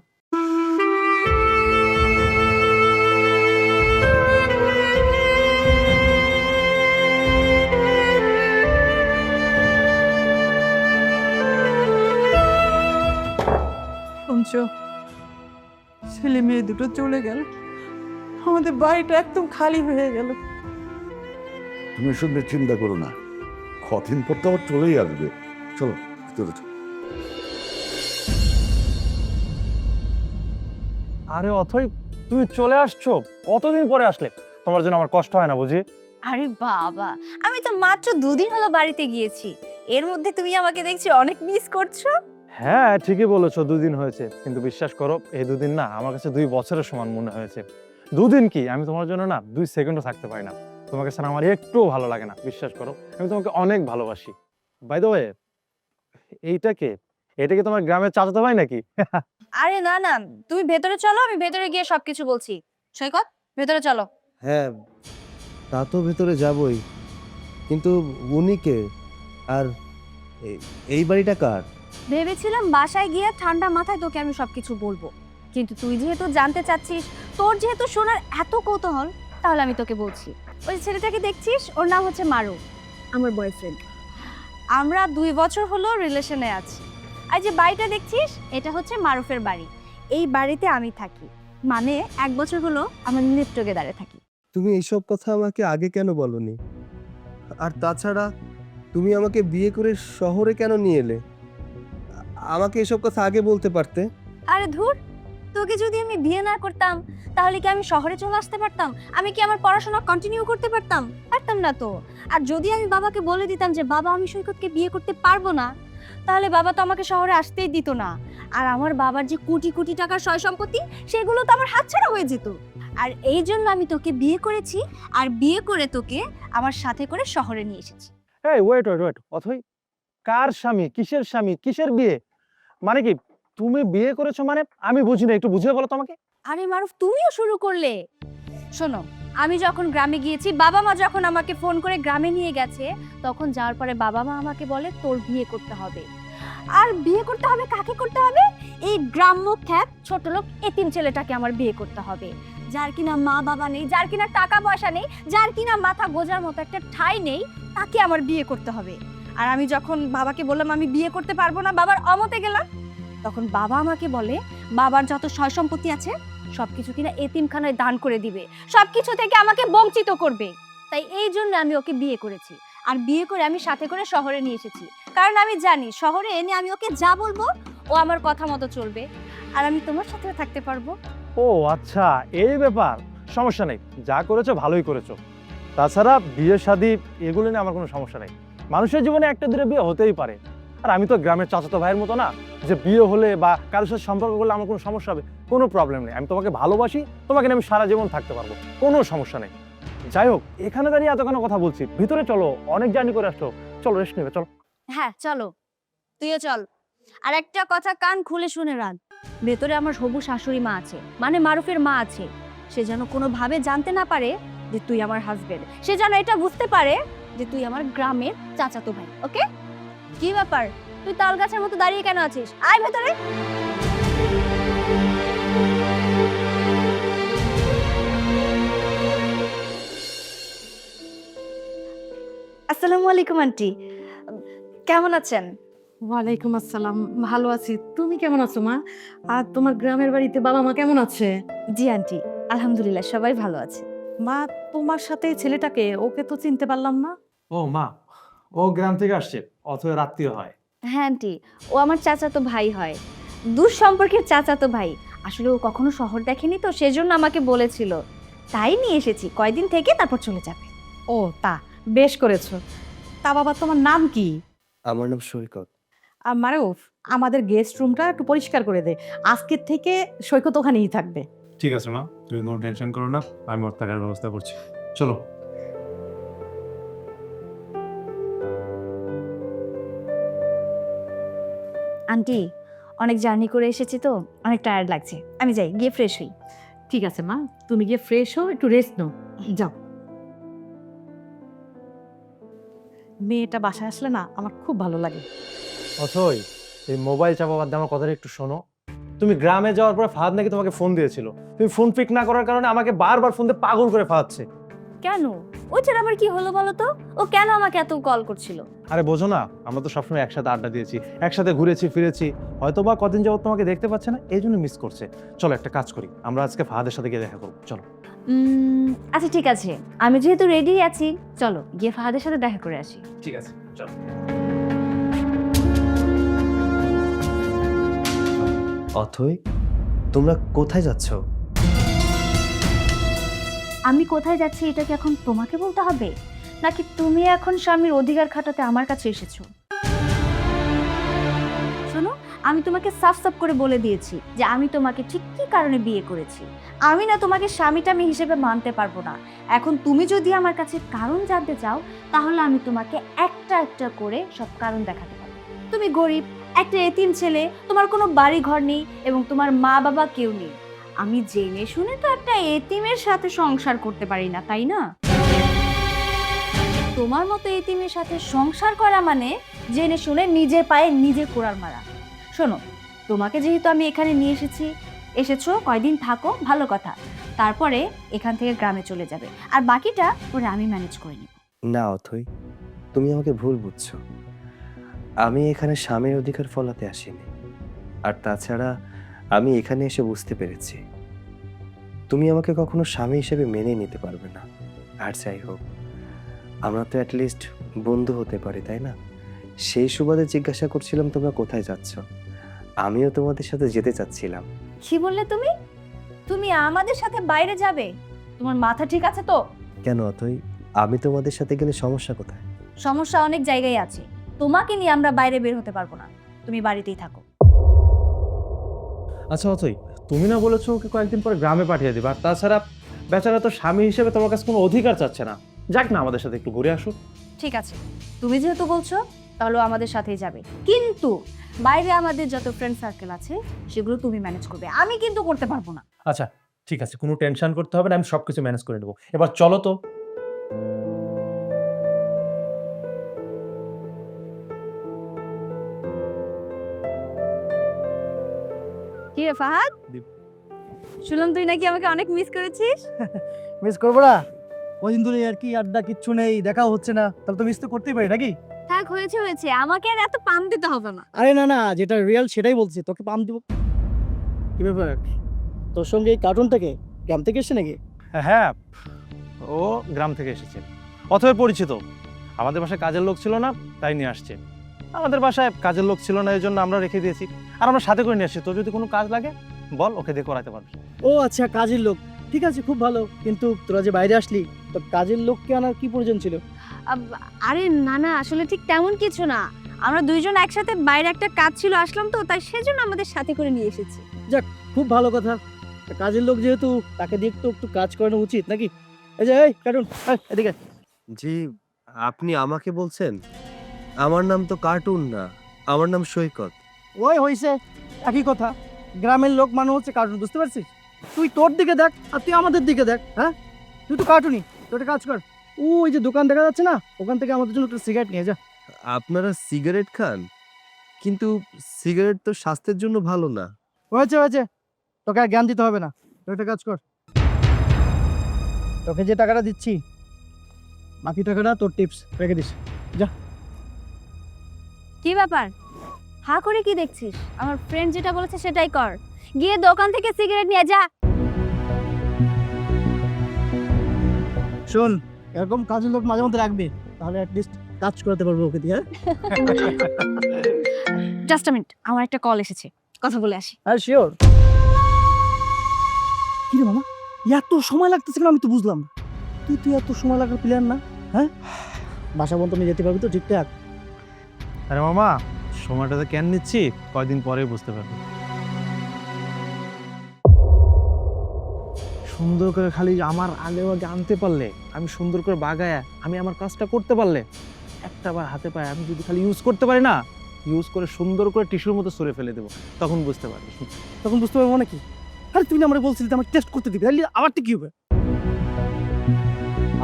Speaker 4: শুনছো, ছেলে মেয়ে দুটো চলে গেল, আমাদের বাড়িটা একদম খালি হয়ে গেল।
Speaker 3: তুমি এসব নিয়ে চিন্তা করো না, কদিন পর তো আবার চলেই আসবে। চলো ভিতরে চলো।
Speaker 7: আরে অথই, তুমি চলে আসছো? কতদিন পরে আসলে? তোমার জন্য আমার কষ্ট হয় না বুঝি?
Speaker 1: আরে বাবা, আমি তো মাত্র 2 দিন হলো বাড়িতে গিয়েছি, এর মধ্যে তুমি আমাকে দেখছি অনেক মিস করছো।
Speaker 7: হ্যাঁ ঠিকই বলেছো, 2 দিন হয়েছে, কিন্তু বিশ্বাস করো এই 2 দিন না আমার কাছে 2 বছরের সমান মনে হয়েছে। 2 দিন কি, আমি তোমার জন্য না 2 সেকেন্ডও থাকতে পারি না। তোমাকে ছাড়া আমার একটুও ভালো লাগে না, বিশ্বাস করো। আমি তোমাকে অনেক ভালোবাসি। বাই দ্য ওয়ে, এইটা কে? এটা কি তোমার গ্রামের চাচাতো ভাই নাকি?
Speaker 1: আরে না না, তুমি ভেতরে চলো, আমি ভেতরে গিয়ে সবকিছু বলছি। সৈকত, ভেতরে চলো।
Speaker 9: হ্যাঁ, তা তো ভেতরে যাবই, কিন্তু উনি কে? আর এই বাড়িটা কার?
Speaker 1: ভেবেছিলাম বাসায় গিয়ে ঠান্ডা মাথায় তোকে আমি সবকিছু বলবো, কিন্তু তুই যেহেতু জানতে চাচ্ছিস, তোর যেহেতু শোনার এত কৌতূহল, তাহলে আমি তোকে বলছি। ওই ছেলেটাকে দেখছিস, ওর নাম হচ্ছে মারু, আমার বয়ফ্রেন্ড। আমরা 2 বছর হলো রিলেশনে আছি। আর যে বাড়িটা দেখছিস, এটা হচ্ছে মারুফের বাড়ি। এই বাড়িতে আমি থাকি, মানে 1 বছর হলো আমরা লিভ টুগেদারে থাকি।
Speaker 9: তুমি এইসব কথা আমাকে আগে কেন বলনি? আর তাছাড়া তুমি আমাকে বিয়ে করে শহরে কেন নিয়ে এলে? আমাকে এসব কথা আগে বলতে পারতে।
Speaker 1: আরে ধুর, তোকে যদি আমি বিয়ে না করতাম তাহলে কি আমি শহরে চলে আসতে পারতাম? আমি কি আমার পড়াশোনা কন্টিনিউ করতে পারতাম? পারতাম না তো। আর যদি আমি বাবাকে বলে দিতাম যে বাবা আমি সৈকতকে বিয়ে করতে পারবো না, তাহলে বাবা তো আমাকে শহরে আসতেই দিত না। আর আমার বাবার যে কোটি কোটি টাকার সয় সম্পত্তি, সেগুলো তো আমার হাতছাড়া হয়ে যেত। আর এই জন্য আমি তোকে বিয়ে করেছি, আর বিয়ে করে তোকে আমার সাথে করে শহরে নিয়ে এসেছি।
Speaker 7: এই ওয়েট ওয়েট ওয়েট, অথই, কার স্বামী, কিসের স্বামী, কিসের বিয়ে? মানে কি তুমি বিয়ে করেছো? মানে আমি বুঝি না, একটু বুঝিয়ে বলো তো আমাকে।
Speaker 1: আরে মারুফ, তুমিও শুরু করলে। শোনো, আমি যখন গ্রামে গিয়েছি, বাবা মা যখন আমাকে ফোন করে গ্রামে নিয়ে গেছে, তখন যাওয়ার পরে বাবা মা আমাকে বলে তোর বিয়ে করতে হবে। আর বিয়ে করতে হবে কাকে করতে হবে? এই গ্রাম্য খ্যাত ছোটলোক এতিম ছেলেটাকে আমার বিয়ে করতে হবে, যার কিনা মা বাবা নেই, যার কিনা টাকা পয়সা নেই, যার কিনা মাথা গোজার মতো একটা ঠাঁই নেই, তাকে আমার বিয়ে করতে হবে। আর আমি যখন বাবাকে বললাম আমি বিয়ে করতে পারবো না, বাবার অমতে গেলাম, তখন বাবা আমাকে বলে বাবার যত সয় সম্পত্তি আছে সবকিছু কিনা এতিমখানায় দান করে দিবে, সবকিছু থেকে আমাকে বঞ্চিত করবে। তাই এই জন্য আমি ওকে বিয়ে করেছি, আর বিয়ে করে আমি সাথে করে শহরে নিয়ে এসেছি, কারণ আমি জানি শহরে এনে আমি ওকে যা বলবো ও আমার কথা মতো চলবে, আর আমি তোমার সাথেও থাকতে পারবো।
Speaker 7: ও আচ্ছা, এই ব্যাপার। সমস্যা নেই, যা করেছো ভালোই করেছো। তাছাড়া বিয়ে শাদী এগুলো নিয়ে আমার কোনো সমস্যা নেই। মানুষের জীবনে একটা দূরে বিয়ে হতেই পারে। আর আমি তো গ্রামের চাচাতো ভাইয়ের মতো না যে বিয়ে হলে বা কারোর সাথে সম্পর্ক করলে আমার কোনো সমস্যা হবে। কোনো প্রবলেম নেই, আমি তোমাকে ভালোবাসি, তোমাকে নিয়ে আমি সারা জীবন থাকতে পারবো, কোনো সমস্যা নেই। যাই হোক, এখানে দাঁড়িয়ে এতক্ষণ কথা বলছি, ভিতরে চলো, অনেক জার্নি করে আসছো, চলো রেস্ট নেবে, চলো।
Speaker 1: হ্যাঁ চলো, তুইও চল। আর একটা কথা কান খুলে শুনে রাখ, ভেতরে আমার হবু শাশুড়ি মা আছে, মানে মারুফের মা আছে। সে যেন কোনোভাবে জানতে না পারে যে তুই আমার হাজবেন্ড। সে যেন এটা বুঝতে পারে যে তুই আমার গ্রামের চাচাতো ভাই। ওকে? কি ব্যাপার, তুই তাল গাছের মতো দাঁড়িয়ে কেন আছিস? আয় ভেতরে। আসসালামু আলাইকুম আন্টি, কেমন আছেন?
Speaker 10: ওয়ালাইকুম আসসালাম, ভালো আছি। তুমি কেমন আছো মা? আর তোমার গ্রামের বাড়িতে বাবা মা কেমন আছে?
Speaker 1: জি আন্টি, আলহামদুলিল্লাহ সবাই ভালো আছে।
Speaker 10: মা, তোমার সাথে এই ছেলেটাকে, ওকে তো চিনতে পারলাম না।
Speaker 7: ও মা, ও গ্রাম থেকে আসছে, অথবা আত্মীয় হয়।
Speaker 1: হ্যাঁ আন্টি, ও আমার চাচাতো ভাই হয়, দূর সম্পর্কের চাচাতো ভাই। আসলে ও কখনো শহর দেখেনি তো, সেজন্য আমাকে বলেছিল, তাই নিয়ে এসেছি। কয়দিন থেকে তারপর চলে যাবে।
Speaker 10: ও তা, বেশ করেছো। তা বাবা, তোমার নাম কি?
Speaker 8: আমার নাম সৈকত।
Speaker 10: আর মারুফ, আমাদের গেস্ট রুমটা একটু পরিষ্কার করে দে। আজকের থেকে সৈকত ওখানেই থাকবে।
Speaker 7: ঠিক আছে মা, তুমি কোনো টেনশন করো না, আমি ওর থাকার ব্যবস্থা করছি। চলো।
Speaker 1: আন্টি, অনেক জার্নি করে এসেছি তো, অনেক টায়ার্ড লাগছে, আমি যাই, গিয়ে ফ্রেশ হই।
Speaker 10: ঠিক আছে মা, তুমি গিয়ে ফ্রেশ হও, একটু রেস্ট নাও, যাও। মেয়েটা বাসায় আসলে না আমার খুব ভালো লাগে।
Speaker 7: অথই, এই মোবাইল চাপা বাদ দিয়ে আমার কথাটা একটু শোনো। তুমি গ্রামে যাওয়ার পরে ফাহাদ নাকি তোমাকে ফোন দিয়েছিল, তুমি ফোন পিক না করার কারণে আমাকে বারবার ফোন দিয়ে পাগল করে ফাহাচ্ছে।
Speaker 1: কেন? ওইটার আবার কি হলো বলো তো? ও কেন আমাকে এত কল করছিল?
Speaker 7: আরে বোঝো না, আমরা তো সবসময় একসাথে আড্ডা দিয়েছি, একসাথে ঘুরেছি ফিরেছি, হয়তো বা কদিন যাবত তোমাকে দেখতে পাচ্ছে না, এই জন্য মিস করছে। চলো একটা কাজ করি, আমরা আজকে ফাহাদের সাথে গিয়ে দেখা করবো, চলো।
Speaker 1: আচ্ছা ঠিক আছে, আমি যেহেতু রেডি আছি, চলো গিয়ে ফাহাদের সাথে দেখা করে আসি।
Speaker 7: ঠিক আছে, চলো।
Speaker 8: অথই, তোমরা কোথায় যাচ্ছ?
Speaker 1: আমি কোথায় যাচ্ছি এটা কি এখন তোমাকে বলতে হবে, নাকি তুমি এখন স্বামীর অধিকার খাটাতে আমার কাছে এসেছো? শোনো, আমি তোমাকে সাফ সাফ করে বলে দিয়েছি যে আমি তোমাকে ঠিক কি কারণে বিয়ে করেছি। আমি না তোমাকে স্বামী-টামী হিসেবে মানতে পারবো না। এখন তুমি যদি আমার কাছে কারণ জানতে চাও, তাহলে আমি তোমাকে একটা একটা করে সব কারণ দেখাতে পারবো। তুমি গরিব, একটা এতিম ছেলে, তোমার কোনো বাড়ি ঘর নেই এবং তোমার মা বাবা কেউ নেই। আমি জেনে শুনে তো একটা এতিমের সাথে সংসার করতে পারি না, তাই না? তোমার মতো এতিমের সাথে সংসার করা মানে জেনে শুনে নিজের পায়ে নিজের কোড়াল মারা। শোনো, তোমাকে যেহেতু আমি এখানে নিয়ে এসেছো, কয়দিন থাকো, ভালো কথা, তারপরে এখান থেকে গ্রামে চলে যাবে, আর বাকিটা পরে আমি ম্যানেজ করে নিব।
Speaker 8: না অথই, তুমি আমাকে ভুল বুঝছো। আমি এখানে স্বামীর অধিকার ফলাতে আসিনি। আর তাছাড়া আমি এখানে এসে বুঝতে পেরেছি তুমি আমাকে কখনো স্বামী হিসেবে মেনে নিতে পারবে না। আর যাই হোক, আমরা তো অ্যাটলিস্ট বন্ধু হতে পারি, তাই না? সেই সুবাদে জিজ্ঞাসা করছিলাম তোমরা কোথায় যাচ্ছ। আমিও তোমাদের সাথে যেতে চাচ্ছিলাম।
Speaker 1: কি বললে তুমি? তুমি আমাদের সাথে বাইরে যাবে? তোমার মাথা ঠিক আছে তো?
Speaker 8: কেন অথই, আমি তোমাদের সাথে গেলে সমস্যা কোথায়?
Speaker 1: সমস্যা অনেক জায়গায় আছে, তোমাকে নিয়ে আমরা বাইরে বের হতে পারবো না, তুমি বাড়িতেই থাকো।
Speaker 7: আচ্ছা অথই, তুমি না বলেছো ওকে কয়েকদিন পরে গ্রামে পাঠিয়ে দিবা, আর তাছাড়া বেচারা তো স্বামী হিসেবে তোমার কাছে কোনো অধিকার চাচ্ছে না। যাক না, আমাদের সাথে একটু ঘুরে আসুক।
Speaker 1: ঠিক আছে, তুমি যেহেতু বলছো তাহলে ও আমাদের সাথেই যাবে, কিন্তু বাইরে আমাদের যত ফ্রেন্ড সার্কেল আছে সেগুলো তুমি ম্যানেজ করবে, আমি কিন্তু করতে পারবো না।
Speaker 7: আচ্ছা ঠিক আছে, কোনো টেনশন করতে হবে না, আমি সবকিছু ম্যানেজ করে নেবো। এবার চলো তো।
Speaker 1: কি রে ফাহাদ, শুনলাম তুই নাকি আমাকে অনেক মিস করেছিস।
Speaker 9: মিস করবো না? কদিন ধরে আর কি আড্ডা কিচ্ছু নেই, দেখাও হচ্ছে না, তাহলে তো মিস তো করতেই পারি নাকি?
Speaker 1: থাক, হয়েছে, আমাকে আর এত পাম দিতে হবে না।
Speaker 9: আরে না না, যেটা রিয়েল সেটাই বলছি, তোকে পাম দিব। কি ব্যাপার, তোর সঙ্গে এই কার্টুন থেকে গ্রাম থেকে এসছে নাকি?
Speaker 7: হ্যাঁ, ও গ্রাম থেকে এসেছে, অথবা পরিচিত। আমাদের বাসায় কাজের লোক ছিল না, তাই নিয়ে আসছে। আমাদের বাসায় কাজের লোক ছিল না, এই জন্য আমরা রেখে দিয়েছি, আর আমরা সাথে করে নিয়ে আসছি। তোর যদি কোনো কাজ লাগে বল, ওকে দিয়ে করাতে পারবি।
Speaker 9: ও আচ্ছা, কাজের লোক, ঠিক আছে, খুব ভালো। কিন্তু তোরা যে বাইরে আসলি, তো কাজের লোককে আনার কি প্রয়োজন ছিল?
Speaker 1: আরে না না, আসলে ঠিক তেমন কিছু না, আমরা দুইজন একসাথে বাইরে একটা কাজ ছিল, আসলাম তো, তাই সেজন্য আমাদের সাথে করে নিয়ে এসেছি।
Speaker 9: খুব ভালো কথা। তা কাজের লোক যেহেতু, তাকে দিয়ে তো একটু কাজ করানো উচিত নাকি? এই যে এই কার্টুন, এদিকে।
Speaker 2: জি, আপনি আমাকে বলছেন? আমার নাম তো কার্টুন না, আমার নাম সৈকত।
Speaker 9: ওই হইছে, একই কথা। গ্রামের লোক মানে হচ্ছে কার্টুন, বুঝতে পারছিস? তুই তোর দিকে দেখ আর তুই আমাদের দিকে দেখ। হ্যাঁ, তুই তো কার্টুনই, তোর একটা কাজ কর, ওই যে দোকান দেখা যাচ্ছে না, ওখান থেকে আমাদের জন্য একটা সিগারেট নিয়ে যা।
Speaker 2: আপনারা সিগারেট খান? কিন্তু সিগারেট তো স্বাস্থ্যের জন্য ভালো না।
Speaker 9: হয়েছে, তোকে আর জ্ঞান দিতে হবে না, তুই একটা কাজ কর। তোকে যে টাকাটা দিচ্ছি, বাকি টাকাটা তোর টিপস রেখে দিস।
Speaker 1: কি ব্যাপার, হা করে কি দেখছিস? আমার ফ্রেন্ড যেটা বলেছে সেটাই কর। গিয়ে দোকান থেকে সিগারেট নিয়ে যা।
Speaker 11: শোন, এরকম কাজের লোক মাঝে মধ্যে রাখবি, তাহলে অ্যাটলিস্ট কাজ করাতে পারবো ওকে দিয়ে।
Speaker 1: জাস্ট আ মিনিট, আমার একটা কল এসেছে, কথা বলে আসি।
Speaker 11: আর শিওর। কি রে মামা, এত সময় লাগতেছে কেন আমি তো বুঝলাম না। তুই এত সময় লাগার প্ল্যান না? হ্যাঁ, বাসা পর্যন্ত নিয়ে যেতে পারবি তো ঠিকঠাক?
Speaker 7: আরে মামা, সময়টাতে কেন নিচ্ছি কয়দিন পরে বুঝতে পারবি। সুন্দর করে খালি আমার আগেও আগে আনতে পারলে, আমি সুন্দর করে বাগায় আমি আমার কাজটা করতে পারলে, একটা বার হাতে পায়ে আমি যদি খালি ইউজ করতে পারি না, ইউজ করে সুন্দর করে টিস্যুর মতো সরে ফেলে দেবো, তখন বুঝতে পারবি।
Speaker 11: তখন বুঝতে পারবো নাকি? আরে তুই না আমার বলছিলি আমার টেস্ট করতে দিবি, তাহলে আবার ঠিক কি হবে?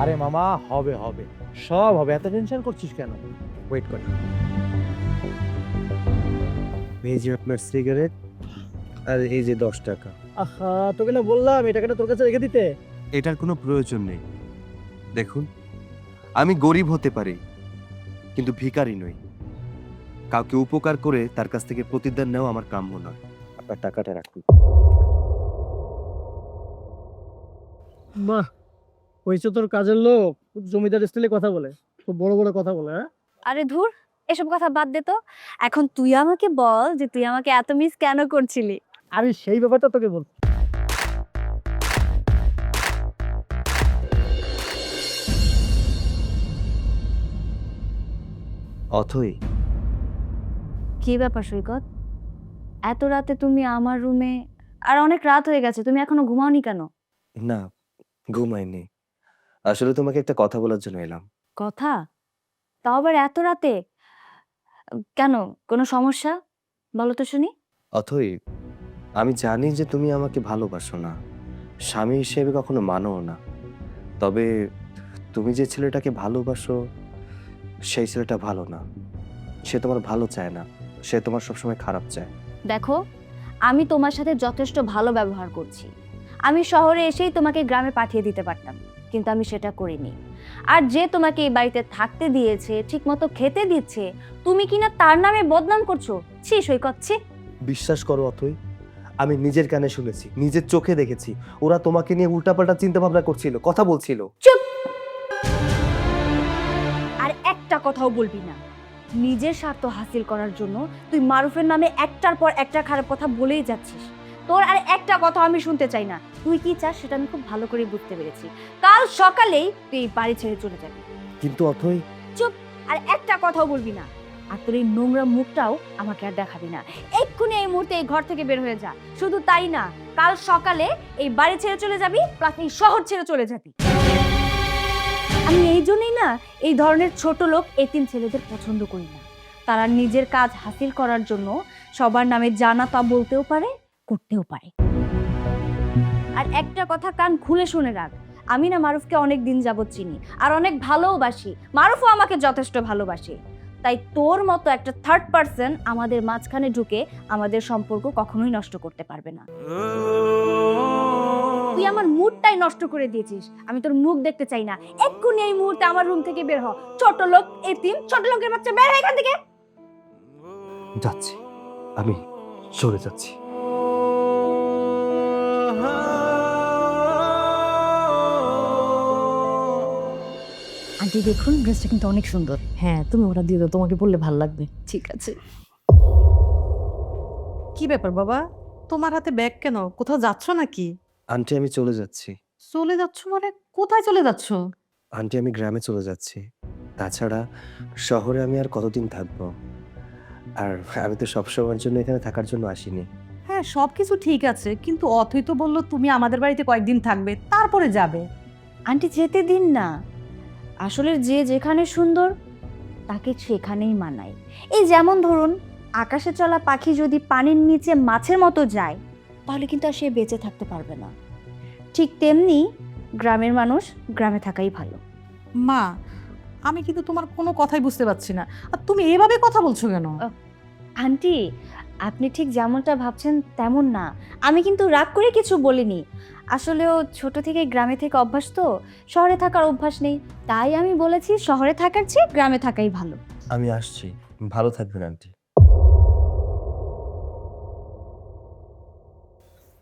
Speaker 7: আরে মামা, হবে হবে, সব হবে, এত টেনশন করছিস কেন? ওয়েট কর।
Speaker 8: এই যে আপনার সিগারেট, আর এই যে 10 টাকা।
Speaker 11: আহা, তোকে না বললাম এই টাকাটা তোর কাছে রেখে দিতে।
Speaker 2: এটার কোনো প্রয়োজন নেই। দেখুন, আমি গরিব হতে পারি, কিন্তু ভিখারি নই। কাউকে উপকার করে তার কাছ থেকে প্রতিদান নেওয়া আমার কাম্য নয়।
Speaker 8: আপনার টাকাটা রাখুন।
Speaker 11: বাহ, হয়েছে তোর কাজের লোক, খুব জমিদার স্টাইলে কথা বলে, খুব বড় বড় কথা বলে। হ্যাঁ,
Speaker 1: আরে ধুর, এসব কথা বাদ দে তো। এখন তুই আমাকে বল যে তুই আমাকে এত মিস কেন করছিলি?
Speaker 11: আমি সেই ব্যাপারটা তোকে বল।
Speaker 8: অথই,
Speaker 1: কি ব্যাপার সৈকত? এত রাতে তুমি আমার রুমে? আর অনেক রাত হয়ে গেছে, তুমি এখনো ঘুমাওনি কেন?
Speaker 8: না ঘুমাইনি, আসলে তোমাকে একটা কথা বলার জন্য এলাম।
Speaker 1: কথা? তাও আবার এত রাতে? কেন, কোনো সমস্যা? বলো তো শুনি।
Speaker 8: অথই, আমি জানি যে তুমি আমাকে ভালোবাসো না, স্বামী হিসেবে কখনো মানো না, তবে তুমি যে ছেলেটাকে ভালোবাসো সেই ছেলেটা ভালো না। সে তোমার ভালো চায় না, সে তোমার সবসময় খারাপ চায়।
Speaker 1: দেখো, আমি তোমার সাথে যথেষ্ট ভালো ব্যবহার করছি। আমি শহরে এসেই তোমাকে গ্রামে পাঠিয়ে দিতে পারতাম, কিন্তু আমি সেটা করিনি। আর যে তোমাকে এই বাড়িতে থাকতে দিয়েছে, ঠিকমতো খেতে দিচ্ছে, তুমি কিনা তার নামে বদনাম করছো। ছি সৈকত, ছি।
Speaker 8: বিশ্বাস করো অথই, আমি নিজের কানে শুনেছি, নিজের চোখে দেখেছি, ওরা তোমাকে নিয়ে উল্টাপাল্টা চিন্তা ভাবনা করছিল, কথা বলছিল।
Speaker 1: চুপ! আর একটা কথাও বলবি না। নিজের স্বার্থ হাসিল করার জন্য তুই মারুফের নামে একটার পর একটা খারাপ কথা বলেই যাচ্ছিস। তোর আর একটা কথা আমি শুনতে চাই না। তুই কি চাস সেটা আমি খুব ভালো করে বুঝতে পেরেছি। কাল সকালেই তুই এই বাড়ি ছেড়ে চলে যাবি।
Speaker 8: কিন্তু অথই,
Speaker 1: চুপ! আর একটা কথাও বলবি না। আর তোর এই নোংরা মুখটাও আমাকে আর দেখাবি না। এক্ষুনি এই মুহূর্তে এই ঘর থেকে বের হয়ে যা। শুধু তাই না, কাল সকালে এই বাড়ি ছেড়ে চলে যাবি, প্লাস এই শহর ছেড়ে চলে যাবি। আমি এই জন্যই না এই ধরনের ছোট লোক এতিম ছেলেদের পছন্দ করি না। তারা নিজের কাজ হাসিল করার জন্য সবার নামে জানা তা বলতেও পারে, করতেও পারে। আর একটা কথা কান খুলে শুনে রাখ, আমি না মারুফকে অনেক দিন যাবত চিনি আর অনেক ভালোবাসি। মারুফও আমাকে যথেষ্ট ভালোবাসে। তাই তোর মতো একটা থার্ড পারসন আমাদের মাঝখানে ঢুকে আমাদের সম্পর্ক কখনোই নষ্ট করতে পারবে না। তুই আমার মুডটাই নষ্ট করে দিয়েছিস। আমি তোর মুখ দেখতে চাই না। এক্ষুনি এই মুহূর্তে আমার রুম থেকে বের হ। ছোট লোক, এতিম, ছোট লোকের বাচ্চা, বের হ এখান থেকে।
Speaker 8: যাচ্ছি, আমি চলে যাচ্ছি।
Speaker 1: আন্টি দেখুন, ড্রেসটা কিন্তু অনেক সুন্দর।
Speaker 10: হ্যাঁ, তুমি ওটা দিয়ে দাও, তোমাকে পরলে ভালো লাগবে।
Speaker 1: ঠিক আছে।
Speaker 10: কি ব্যাপার বাবা, তোমার হাতে ব্যাগ কেন? কোথাও যাচ্ছ নাকি?
Speaker 8: আন্টি, আমি চলে যাচ্ছি।
Speaker 10: চলে যাচ্ছ মানে কোথায় চলে যাচ্ছ?
Speaker 8: আন্টি, আমি গ্রামে চলে যাচ্ছি। তাছাড়া শহরে আমি আর কতদিন থাকবো? আর আমি তো সবসময়ের জন্য এখানে থাকার জন্য আসিনি।
Speaker 10: হ্যাঁ, সবকিছু ঠিক আছে, কিন্তু অথই তো বললো তুমি আমাদের বাড়িতে কয়েকদিন থাকবে, তারপরে যাবে।
Speaker 1: আন্টি যেতে দিন না। আসলে যে যেখানে সুন্দর তাকে সেখানেই মানায়। এই যেমন ধরুন, আকাশে চলা পাখি যদি পানির নিচে মাছের মতো যায়, তাহলে কিন্তু আর সে বেঁচে থাকতে পারবে না। ঠিক তেমনি গ্রামের মানুষ গ্রামে থাকাই ভালো।
Speaker 10: মা, আমি কিন্তু তোমার কোনো কথাই বুঝতে পারছি না। আর তুমি এভাবে কথা বলছো কেন?
Speaker 1: আন্টি, আপনি ঠিক যেমনটা ভাবছেন তেমন না। আমি কিন্তু রাগ করে কিছু বলিনি। আসলেও ছোট থেকে গ্রামে থেকে অভ্যাস, তো শহরে থাকার অভ্যাস নেই। তাই আমি বলেছি শহরে থাকার চেয়ে গ্রামে থাকাই ভালো।
Speaker 8: আমি আসছি, ভালো থাকবেন আন্টি।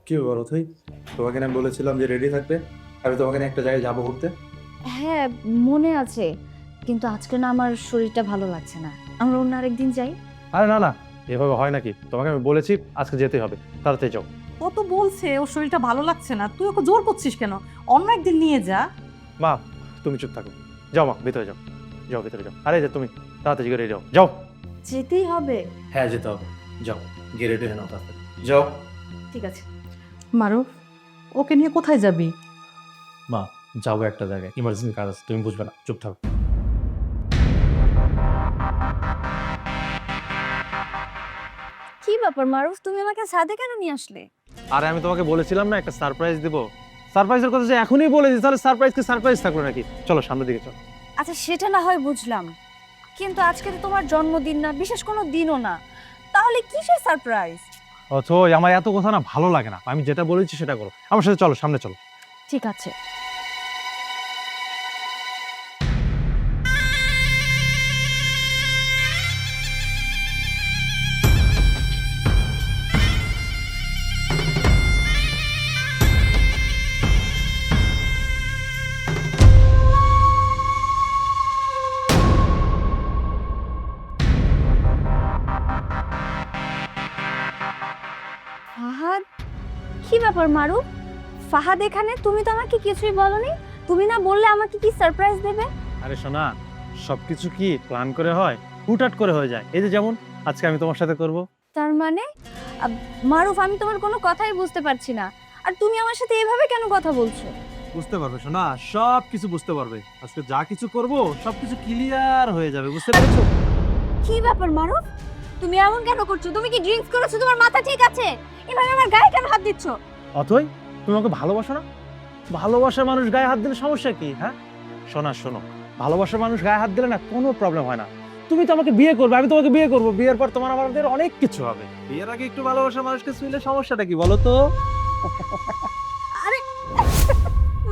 Speaker 7: কি ব্যাপার অথই? তোমাকে না আমি বলেছিলাম যে রেডি থাকবে, আমি তোমাকে নিয়ে একটা জায়গায় যাবো ঘুরতে।
Speaker 1: হ্যাঁ মনে আছে, কিন্তু আজকে না আমার শরীরটা ভালো লাগছে না, আমরা অন্য আরেকদিন যাই।
Speaker 7: আরে না না, এভাবে হয় নাকি? তোমাকে আমি বলেছি আজকে যেতে হবে, তাড়াতাড়ি যাও।
Speaker 10: ও তো বলছে ওর শরীরটা ভালো লাগছে না, তুই ওকে জোর করছিস কেন? অন্য একদিন নিয়ে যা।
Speaker 7: মা তুমি চুপ থাকো, যাও মা ভিতরে যাও, যাও ভিতরে যাও। আরে যে তুমি তাড়াতাড়ি করে যাও, যাও।
Speaker 1: যেতেই হবে?
Speaker 7: হ্যাঁ যেতে হবে, যাও গিয়ে রেডি হয়ে নাও তাড়াতাড়ি, যাও।
Speaker 1: ঠিক আছে।
Speaker 10: মারুফ, ওকে নিয়ে কোথায় যাবি?
Speaker 7: মা যাবো একটা জায়গায়, ইমার্জেন্সি কাজ আছে, তুমি বুঝবে না, চুপ থাকো।
Speaker 1: কি ব্যাপার মারুফ, তুমি আমাকে সাথে কেন নিয়ে আসলে?
Speaker 7: আরে আমি তোমাকে বলেছিলাম না একটা সারপ্রাইজ দেবো, সারপ্রাইজের কথা যে এখনই বলে দিই, তাহলে সারপ্রাইজ কি সারপ্রাইজ থাকলো নাকি? চলো সামনের দিকে চলো।
Speaker 1: আচ্ছা সেটা না হয় বুঝলাম, কিন্তু আজকে তো তোমার জন্মদিন না, বিশেষ কোনো দিনও না, তাহলে কিসের সারপ্রাইজ?
Speaker 7: অথই আমার এত কথা না ভালো লাগে না, আমি যেটা বলেছি সেটা করো, আমার সাথে চলো, সামনে চলো।
Speaker 1: ঠিক আছে। ফাহাদ, কি ব্যাপার মারুফ? ফাহাদ এখানে? তুমি তো আমাকে কিছুই বলনি, তুমি না বললে আমাকে কি সারপ্রাইজ দেবে?
Speaker 7: আরে শোনা, সবকিছু কি প্ল্যান করে হয়, হুটহাট করে হয়ে যায়। এই যে যেমন আজকে আমি তোমার সাথে করব।
Speaker 1: তার মানে মারুফ, আমি তোমার কোনো কথাই বুঝতে পারছি না, আর তুমি আমার সাথে এভাবে কেন কথা বলছো?
Speaker 7: বুঝতে পারবে শোনা, সব কিছু বুঝতে পারবে, আজকে যা কিছু করব সবকিছু ক্লিয়ার হয়ে যাবে, বুঝতে পেরেছো?
Speaker 1: কি ব্যাপার মারুফ, তুমি এমন কেন করছো? তুমি কি ড্রিঙ্কস করেছো? তোমার মাথা ঠিক আছে? এভাবে আমার গায়ে কেন হাত দিচ্ছ?
Speaker 7: অথই তুমি আমাকে ভালোবাসো না? ভালোবাসার মানুষ গায়ে হাত দিলে সমস্যা কি? হ্যাঁ শোনা, শোনো, ভালোবাসার মানুষ গায়ে হাত দিলে না কোনো প্রবলেম হয় না। তুমি তো আমাকে বিয়ে করবে, আমি তোমাকে বিয়ে করব, বিয়ের পর তোমার আমাদের অনেক কিছু হবে। বিয়ের আগে একটু ভালোবাসার মানুষকে ছুঁইলে সমস্যাটা কি বলো তো?
Speaker 1: আরে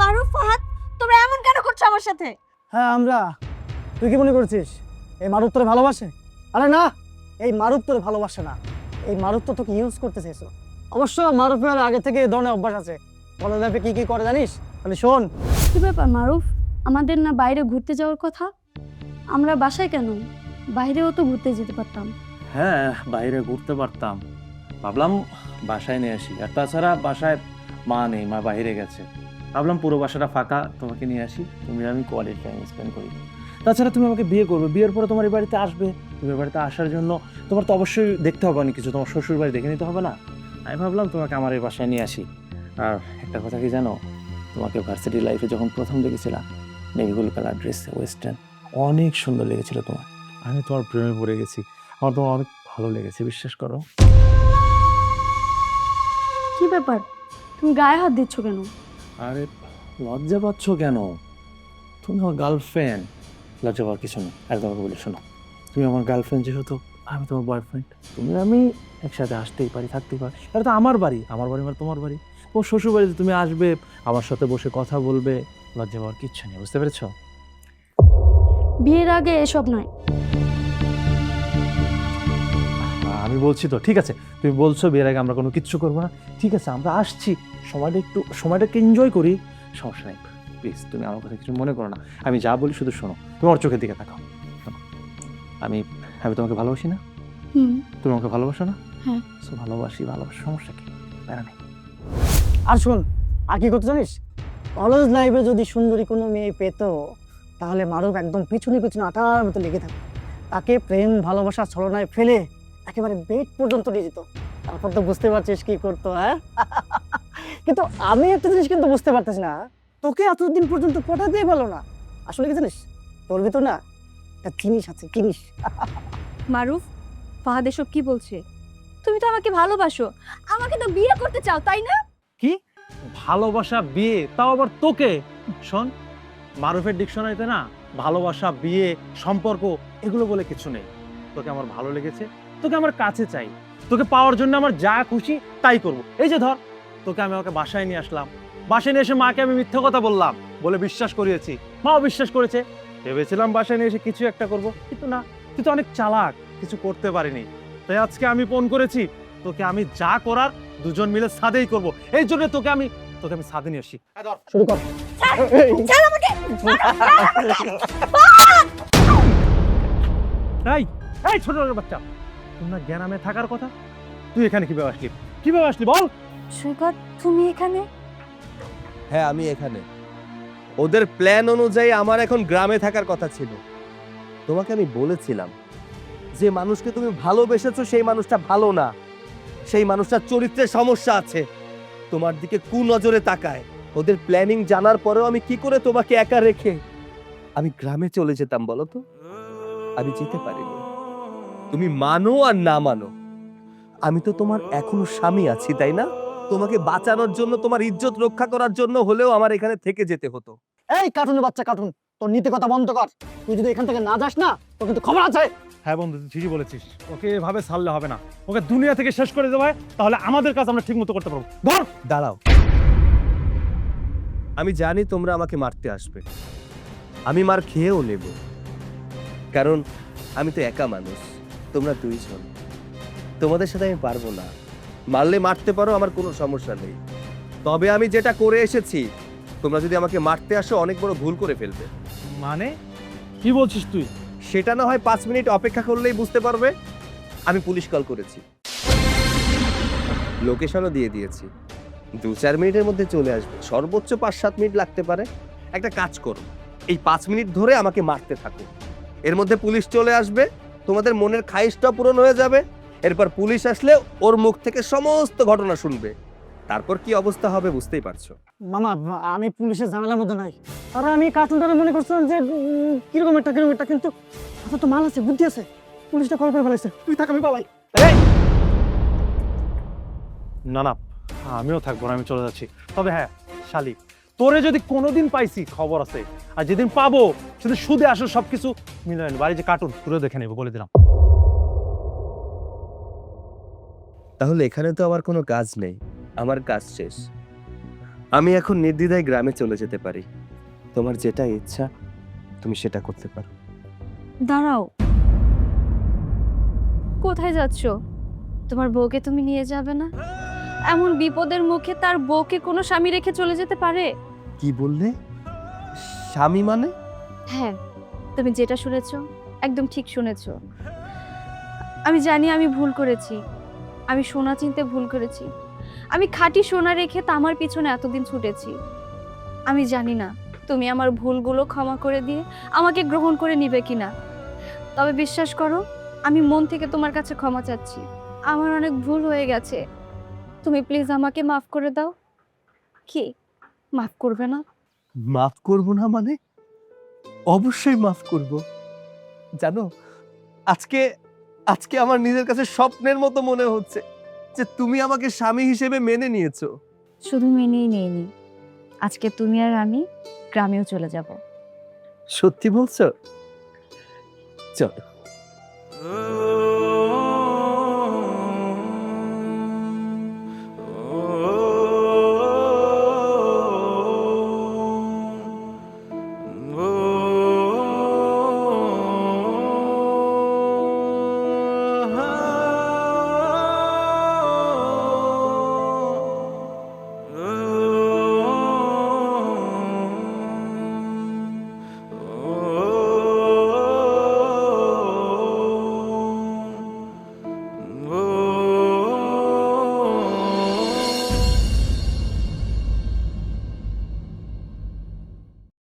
Speaker 1: মারুফ, ফাহাদ, তোমরা এমন কেন করছো আমার সাথে?
Speaker 11: হ্যাঁ আমরা। তুই কি মনে করছিস এই মারুফ তোরে ভালোবাসে? আরে না, এই মারুফ তোরে ভালোবাসে না, এই মারুফ তো তোকে ইউজ করতে চাইছো। অবশ্য মারুফের আগে থেকে এই ধরনের অভ্যাস আছে। কলেজ লাইফে কি কি করে জানিস? তাহলে শোন।
Speaker 6: কি ব্যাপার মারুফ, আমাদের না বাইরে ঘুরতে যাওয়ার কথা? আমরা বাসায় কেন? বাইরেও তো ঘুরতে যেতে পারতাম।
Speaker 7: হ্যাঁ বাইরে ঘুরতে পারতাম, ভাবলাম বাসায় নিয়ে আসি, আর তাছাড়া বাসায় মা নেই, মা বাইরে গেছে, ভাবলাম পুরো বাসাটা ফাঁকা, তোমাকে নিয়ে আসি, তুমি আমি কোয়ালিটি টাইম স্পেন্ড করি। তাছাড়া তুমি আমাকে বিয়ে করবে, বিয়ের পরে তোমার এই বাড়িতে আসবে, তুমি এই বাড়িতে আসার জন্য তোমার তো অবশ্যই দেখতে হবে অনেক কিছু, তোমার শ্বশুর বাড়ি দেখে নিতে হবে না? আমি ভাবলাম তোমাকে আমার এই বাসায় নিয়ে আসি। আর একটা কথা কি জানো, তোমাকে ভার্সিটি লাইফে যখন প্রথম দেখেছিলাম, navy blue colour dress, western, অনেক সুন্দর লেগেছিল তোমার, আমি তোমার প্রেমে পড়ে গেছি, আমার তোমার অনেক ভালো লেগেছে, বিশ্বাস করো।
Speaker 6: কি ব্যাপার, তুমি গায়ে হাত দিচ্ছ কেন?
Speaker 7: আরে লজ্জা পাচ্ছ কেন? তুমি আমার গার্লফ্রেন্ড, লজ্জা পাওয়ার কিছু নেই। আর তোমাকে বলে শোনো, তুমি আমার গার্লফ্রেন্ড যেহেতু, আমি তোমার বয়ফ্রেন্ড, তুমি আমি একসাথে আসতেই পারি, থাকতেই পারি। এটা তো আমার বাড়ি, আমার বাড়ি মানে তোমার বাড়ি, ও শ্বশুর বাড়িতে তুমি আসবে, আমার সাথে বসে কথা বলবে, লজ্জা পাওয়ার কিচ্ছু নেই, বুঝতে পেরেছ?
Speaker 6: বিয়ের আগে এসব নয়।
Speaker 7: আমি বলছি তো, ঠিক আছে তুমি বলছো বিয়ের আগে আমরা কোনো কিচ্ছু করবো না, ঠিক আছে আমরা আসছি, সময়টাকে এনজয় করি, সমস্যা নেই। প্লিজ তুমি আমার কথা কিছু মনে করো না, আমি যা বলি শুধু শোনো, তুমি আমার চোখের দিকে তাকাও। শোনো, আমি তোমাকে ভালোবাসি না? তুমি আমাকে ভালোবাসো না?
Speaker 6: হ্যাঁ।
Speaker 7: ভালোবাসি, সমস্যা কি? প্যারা নেই।
Speaker 11: আর শোন, আর কি করতে জানিস? কলেজ লাইফে যদি সুন্দরী কোনো মেয়ে পেত, তাহলে মারুফ একদম পিছনে পিছনে আটার মতো লেগে থাকতো, তাকে প্রেম ভালোবাসা ছলনায় ফেলে একেবারে বেড পর্যন্ত নিয়ে যেত। তারপর তো বুঝতে পারছিস কি করতো, হ্যাঁ? কিন্তু আমি একটা জিনিস কিন্তু বুঝতে পারতেছি না, তোকে এতদিন পর্যন্ত পটাতেই পারলো না। আসলে কি জানিস, তোর ভিতর না একটা জিনিস আছে, জিনিস।
Speaker 1: মারুফ, ফাহাদ এসব কি বলছে? তুমি তো আমাকে ভালোবাসো, আমাকে তো বিয়ে করতে চাও, তাই না?
Speaker 7: কি ভালোবাসা, বিয়ে, তাও আবার তোকে? শোন, মারুফের ডিকশনারিতে না ভালোবাসা, বিয়ে, সম্পর্ক এগুলো বলে কিছু নেই। তোকে আমার ভালো লেগেছে, তোকে আমার কাছে চাই, তোকে পাওয়ার জন্য আমার যা খুশি তাই করব। এই যে ধর, তোকে আমি আমাকে বাসায় নিয়ে আসলাম, বাসায় নিয়ে এসে মাকে আমি মিথ্যে কথা বললাম, বলে বিশ্বাস করিয়েছি, মাও বিশ্বাস করেছে। ভেবেছিলাম বাসায় নিয়ে এসে কিছু একটা করব, কিন্তু না, তুই তো অনেক চালাক, কিছু করতে পারিনি। তাই আজকে আমি ফোন করেছি, তোকে আমি যা করার দুজন মিলে ছাদেই করব। এই জন্য তোকে আমি ছাদে নিয়ে আসি।
Speaker 11: শুরু কর।
Speaker 7: এই এই ছোট বাচ্চা, তোর না গ্রামে থাকার কথা, তুই এখানে কিভাবে আসলি? কিভাবে আসলি বল?
Speaker 1: সৈকত, তুমি এখানে?
Speaker 2: হ্যাঁ, আমি এখানে। ওদের প্ল্যান অনুযায়ী আমার এখন গ্রামে থাকার কথা ছিল। তোমাকে আমি বলেছিলাম যে মানুষকে তুমি ভালোবেসেছো সেই মানুষটা ভালো না, সেই মানুষটার চরিত্রের সমস্যা আছে, তোমার দিকে কুনজরে তাকায়। ওদের প্ল্যানিং জানার পরেও আমি কি করে তোমাকে একা রেখে আমি গ্রামে চলে যেতাম বলো তো? আমি যেতে পারিনি। তুমি মানো আর না মানো, আমি তো তোমার এখনো স্বামী আছি, তাই না? তোমাকে বাঁচানোর জন্য, তোমার ইজ্জত রক্ষা করার জন্য হলেও আমার এখানে থেকে যেতে হতো।
Speaker 11: এই কার্টুনের বাচ্চা কার্টুন, তোর নীতি কথা বন্ধ কর। তুই যদি এখান থেকে না যাস না, তোর কিন্তু খবর আছে।
Speaker 7: হ্যাঁ বন্ধু, তুই ঠিকই বলেছিস। ওকে এভাবে ছাড়লে হবে না, ওকে দুনিয়া থেকে শেষ করে দেওয়া হয়, তাহলে আমাদের কাজ আমরা ঠিক মতো করতে পারবো। ধর।
Speaker 2: দাঁড়াও, আমি জানি তোমরা আমাকে মারতে আসবে, আমি মার খেয়েও নেব, কারণ আমি তো একা মানুষ, তোমরা দুইজন। তোমাদের সাথে আমি পারবো না। মারলে মারতে পারো, আমার কোনো সমস্যা নেই। তবে আমি যেটা করে এসেছি, তোমরা যদি আমাকে মারতে আসো অনেক বড় ভুল করে ফেলবে।
Speaker 7: মানে কি বলছিস তুই?
Speaker 2: সেটা না হয় 5 মিনিট অপেক্ষা করলেই বুঝতে পারবে। আমি পুলিশ কল করেছি, লোকেশনও দিয়ে দিয়েছি। 2-4 মিনিটের মধ্যে চলে আসবে, সর্বোচ্চ 5-7 মিনিট লাগতে পারে। একটা কাজ করো, এই 5 মিনিট ধরে আমাকে মারতে থাকো। এর মধ্যে পুলিশ চলে আসবে, তোমাদের মনের খাইশটা পূরণ হয়ে যাবে। এরপর পুলিশ আসলে ওর মুখ থেকে সমস্ত ঘটনা শুনবে, তারপর কি অবস্থা হবে বুঝতেই পারছো।
Speaker 11: মামা, আমি পুলিশের ঝামেলার মধ্যে নাই। আর আমি কার্টুনটা মনে করছিলাম যে কিরকম একটা কিন্তু আমার তো মাল আছে, বুদ্ধি আছে। পুলিশটা কল করে ফেলেছে। তুই থাক, আমি পালাই।
Speaker 7: না না, আমিও থাকবো না, আমি চলে যাচ্ছি। তবে হ্যাঁ শালিক, তোরে যদি কোনোদিন পাইছি খবর আছে, আর যেদিন পাবো সেদিন সুদে আসো সবকিছু মিলে বাড়ি যে কার্টুন তুলে দেখে নেবো, বলে দিলাম।
Speaker 2: তাহলে এখানে তো আমার কোনো কাজ নেই, আমার কাজ শেষ। আমি এখন নির্দ্বিধায় গ্রামে চলে যেতে পারি। তোমার যেটা ইচ্ছা তুমি সেটা করতে পারো।
Speaker 1: দাঁড়াও, কোথায় যাচ্ছ? তোমার বউকে তুমি নিয়ে যাবে না? এমন বিপদের মুখে তার বউকে কোনো স্বামী রেখে চলে যেতে পারে?
Speaker 2: কি বললে? স্বামী মানে?
Speaker 1: হ্যাঁ, তুমি যেটা শুনেছো একদম ঠিক শুনেছো। আমি জানি আমি ভুল করেছি, আমি সোনা চিনতে ভুল করেছি। আমি খাঁটি সোনা রেখে তামার পিছনে এতদিন ছুটেছি। আমি জানি না তুমি আমার ভুলগুলো ক্ষমা করে দিয়ে আমাকে গ্রহণ করে নিবে কিনা। তবে বিশ্বাস করো, আমি মন থেকে তোমার কাছে ক্ষমা চাচ্ছি। আমার অনেক ভুল হয়ে গেছে, তুমি প্লিজ আমাকে মাফ করে দাও। কি মাফ করবে না?
Speaker 2: মাফ করব না মানে? অবশ্যই মাফ করব। জানো, আজকে আজকে আমার নিজের কাছে স্বপ্নের মতো মনে হচ্ছে যে তুমি আমাকে স্বামী হিসেবে মেনে নিয়েছো।
Speaker 1: শুধু মেনেই নেইনি, আজকে তুমি আর আমি গ্রামেও চলে যাব।
Speaker 2: সত্যি বলছো? চলো।